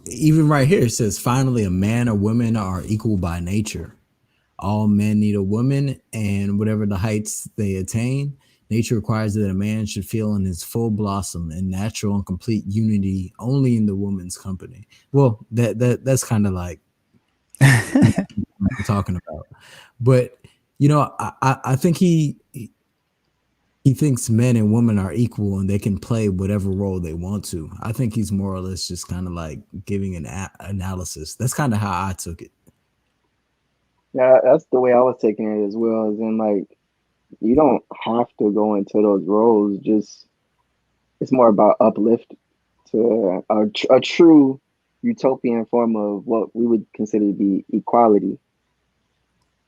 even right here it says, finally, a man or women are equal by nature. All men need a woman, and whatever the heights they attain, nature requires that a man should feel in his full blossom and natural and complete unity only in the woman's company. Well, that's kind of like what I'm talking about. But I think he thinks men and women are equal and they can play whatever role they want to. I think he's more or less just kind of like giving an analysis. That's kind of how I took it. yeah, that's the way I was taking it as well. As in, like, you don't have to go into those roles. Just it's more about uplift to a true utopian form of what we would consider to be equality.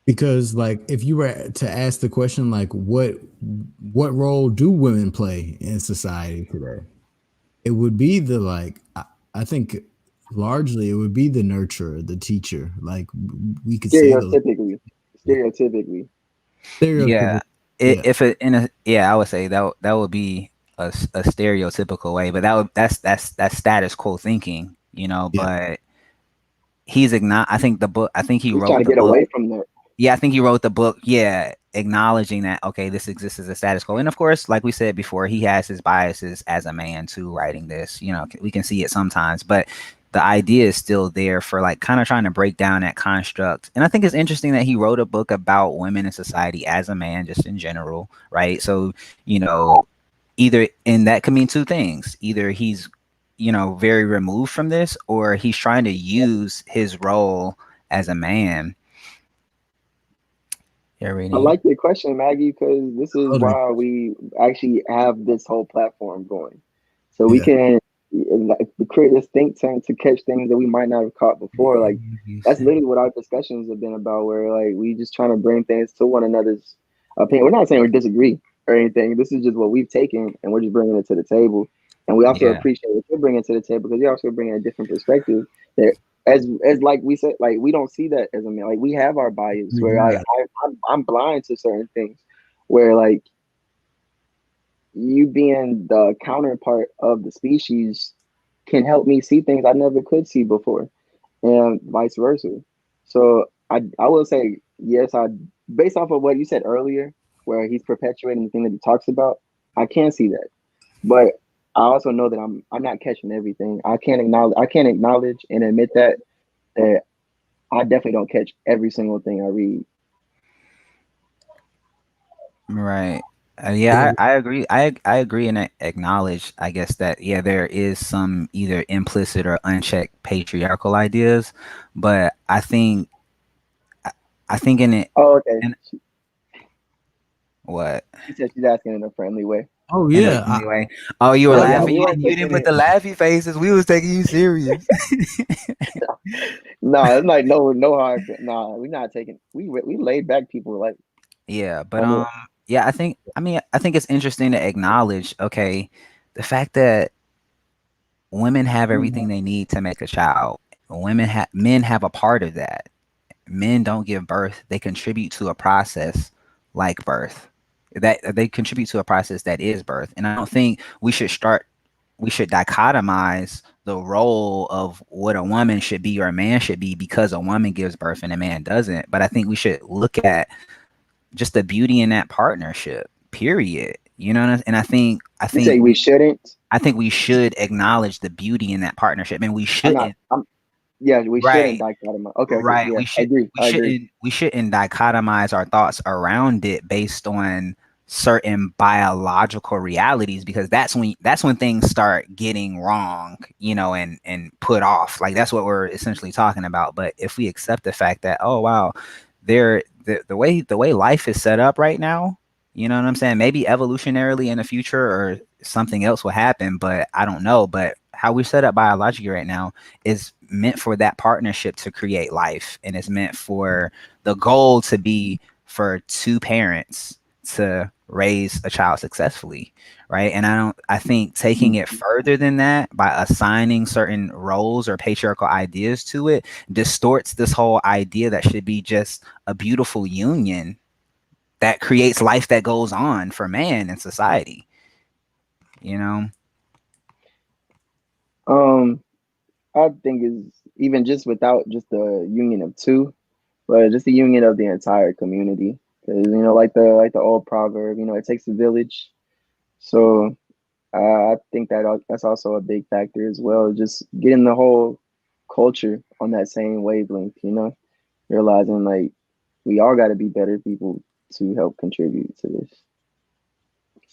Because like if you were to ask the question like what role do women play in society today, it would be the like I think largely it would be the nurturer, the teacher. Like we could say those Stereotypically. Yeah, stereotypical. Yeah. if it in a I would say that would be a stereotypical way, but that's status quo thinking, Yeah. But I think the book. I think he He's trying wrote to the get book. away from that. Yeah, I think he wrote the book. Yeah, acknowledging that okay, this exists as a status quo, and of course, like we said before, he has his biases as a man too. Writing this, we can see it sometimes, but the idea is still there for like kind of trying to break down that construct. And I think it's interesting that he wrote a book about women in society as a man, just in general, right? So either and that could mean two things: either he's very removed from this, or he's trying to use his role as a man. Yeah, I reading. like your question, Maggie, because this is Other- why we actually have this whole platform going. So we Yeah. can like create this think tank to catch things that we might not have caught before. Like that's literally what our discussions have been about, where like we just trying to bring things to one another's opinion. We're not saying we disagree or anything. This is just what we've taken and we're just bringing it to the table. And we also Yeah. appreciate what you're bringing to the table because you're also bringing a different perspective that as like we said, like we don't see that as a man. Like we have our bias where I'm blind to certain things where like you being the counterpart of the species can help me see things I never could see before, and vice versa. So I will say yes. I based off of what you said earlier, where he's perpetuating the thing that he talks about, I can see that, but I also know that I'm not catching everything. I can't acknowledge and admit that I definitely don't catch every single thing I read. Right. Yeah, I agree. I agree and acknowledge, I guess, that yeah, there is some either implicit or unchecked patriarchal ideas, but I I think in it, Oh, okay. in what She said she's asking in a friendly way. Oh in a yeah, funny way. Oh, you were Yeah, yeah. laughing. We You weren't didn't. You didn't taking put it. the laughy faces. We was taking you serious. No, it's like no hard. Nah, we're not taking. We laid back people like Yeah, but on it. yeah, I think it's interesting to acknowledge, okay, the fact that women have everything they need to make a child. Men have a part of that. Men don't give birth, they contribute to a process like birth. That they contribute to a process that is birth. And I don't think we should dichotomize the role of what a woman should be or a man should be because a woman gives birth and a man doesn't. But I think we should look at just the beauty in that partnership. Period. You know what and You say we shouldn't. I think we should acknowledge the beauty in that partnership, and we I'm not. shouldn't. I'm. Yeah, we shouldn't Right. dichotomize. Okay, okay. Right. Yeah, I agree. I agree. We shouldn't dichotomize our thoughts around it based on certain biological realities, because that's when things start getting wrong, you know, and put off. Like that's what we're essentially talking about. But if we accept the fact that, oh wow, the way life is set up right now, you know what I'm saying? Maybe evolutionarily in the future or something else will happen, but I don't know. But how we set up biologically right now is meant for that partnership to create life, and it's meant for the goal to be for two parents to raise a child successfully, right? And I think taking it further than that by assigning certain roles or patriarchal ideas to it distorts this whole idea that should be just a beautiful union that creates life that goes on for man in society, you know. Um, I think is even just without just the union of two, but just the union of the entire community. Because like the old proverb, it takes a village. So I think that's also a big factor as well. Just getting the whole culture on that same wavelength. Realizing like we all got to be better people to help contribute to this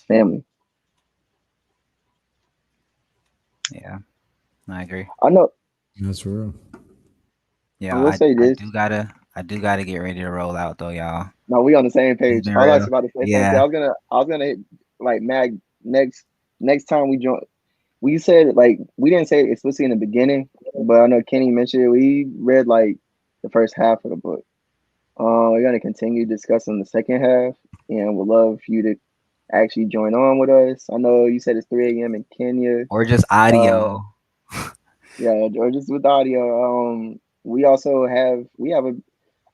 family. Yeah, I agree. I know. that's real. I Yeah, will say this. I do gotta get ready to roll out though, y'all. No, we on the same It's page. been All I was real. about to say something. Yeah. I was gonna hit, like Mag next time we join. We said like we didn't say it explicitly in the beginning, but I know Kenny mentioned it. We read like the first half of the book. We're gonna continue discussing the second half, and would love for you to actually join on with us. I know you said it's 3 a.m. in Kenya. Or just Uh, audio. yeah, or just with audio. We have a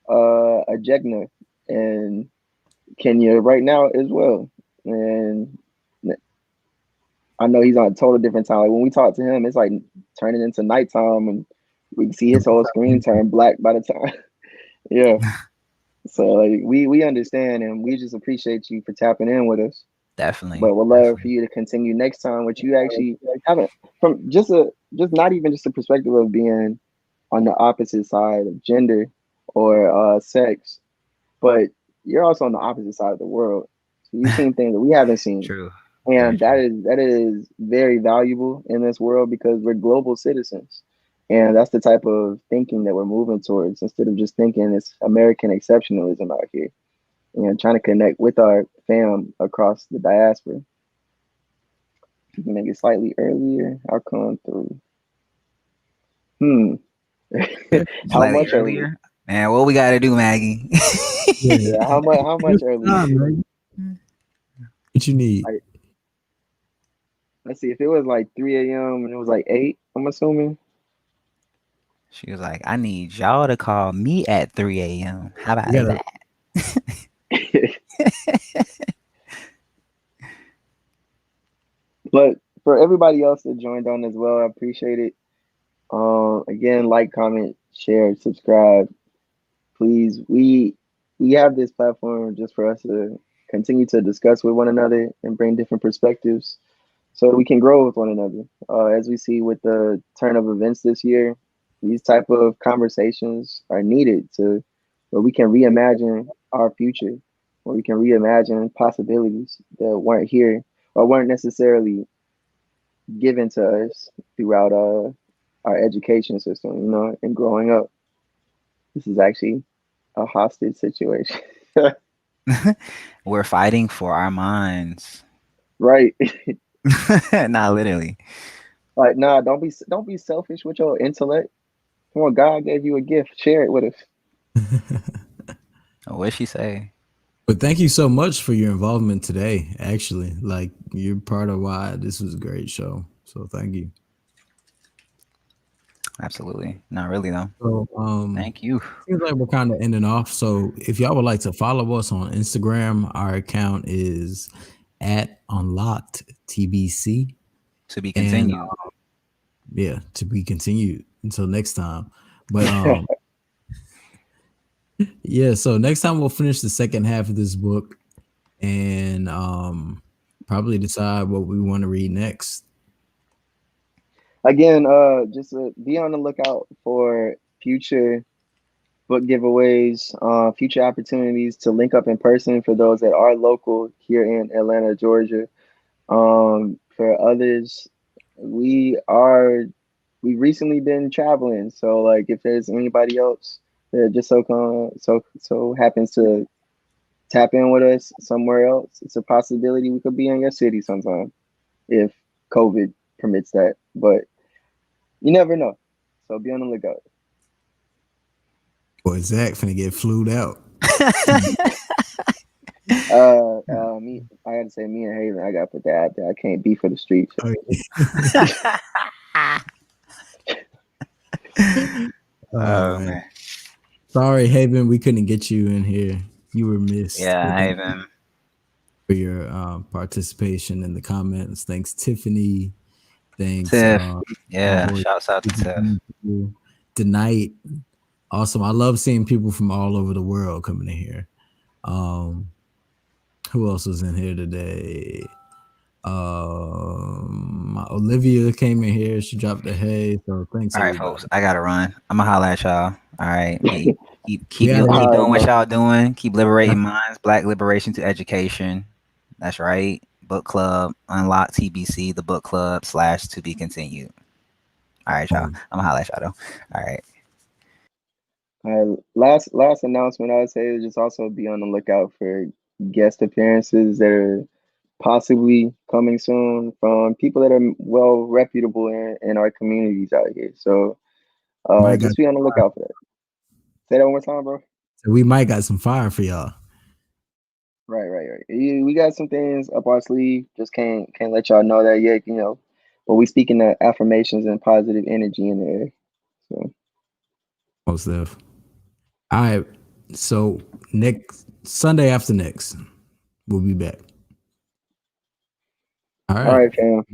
Jegna in Kenya right now as well, and I know he's on a total different time. Like when we talk to him, it's like turning into nighttime, and we can see his whole screen turn black by the time. Yeah. So like we understand, and we just appreciate you for tapping in with us. Definitely. But we'd love for you to continue next time, which you actually haven't from just not even just the perspective of being on the opposite side of gender or sex, but you're also on the opposite side of the world. So you've seen things that we haven't seen. True. Very And true. that is very valuable in this world because we're global citizens. And that's the type of thinking that we're moving towards instead of just thinking it's American exceptionalism out here and trying to connect with our fam across the diaspora. You can make it slightly earlier. I'll come through. Hmm. How Slightly much earlier? earlier. Man, what we gotta do, Maggie? Yeah, how much earlier? What you need? Like, let's see, if it was like 3 a.m. and it was like 8, I'm assuming. She was like, I need y'all to call me at 3 a.m. How about You gotta, that? But for everybody else that joined on as well, I appreciate it. Again, like, comment, share, subscribe. Please, we have this platform just for us to continue to discuss with one another and bring different perspectives so that we can grow with one another. As we see with the turn of events this year, these type of conversations are needed to where we can reimagine our future where we can reimagine possibilities that weren't here or weren't necessarily given to us throughout our education system, you know, and growing up. This is actually a hostage situation. We're fighting for our minds. Right. Not literally. Like, nah, don't be selfish with your intellect. Come on, God gave you a gift. Share it with us. What'd she say? But thank you so much for your involvement today. Actually, like you're part of why this was a great show. So thank you. Absolutely. Not really though. So Thank you. seems like we're kind of ending off. So if y'all would like to follow us on Instagram, our account is at unlocked TBC. To be And continued. yeah, to be continued until next time. But yeah, so next time we'll finish the second half of this book and probably decide what we want to read next. Again, just be on the lookout for future book giveaways, future opportunities to link up in person for those that are local here in Atlanta, Georgia. For others, we've recently been traveling, so like if there's anybody else that just so happens to tap in with us somewhere else, it's a possibility we could be in your city sometime if COVID permits that. But you never know, so be on the lookout. Boy, Zach finna get flued out. I had to say me and Haven. I gotta put that out there. I can't be for the streets. Oh, man. Man. Sorry, Haven, we couldn't get you in here. You were missed. Yeah, Haven. For your participation in the comments. Thanks, Tiffany. Thanks, Tiff. Yeah, boy, shouts out to Tiff. Tonight. Awesome. I love seeing people from all over the world coming in here. Who else was in here today? Olivia came in here. She dropped a hey. So thanks. All right, everybody. folks. I gotta run. I'm gonna holla at y'all. All right. Keep Yeah, doing what man. y'all doing. Keep liberating minds. Black liberation to education. That's right. Book club. Unlock TBC. The book club / to be continued. All right, y'all. I'm gonna holla at y'all though. All right. Last announcement I would say is just also be on the lookout for guest appearances that are possibly coming soon from people that are well reputable in our communities out here. So just be on the lookout for that. Say that one more time, bro. So we might got some fire for y'all. Right. We got some things up our sleeve. Just can't let y'all know that yet, you know. But we speaking of affirmations and positive energy in the air. So Most of. All right. So next Sunday after next, we'll be back. All right. all right, fam.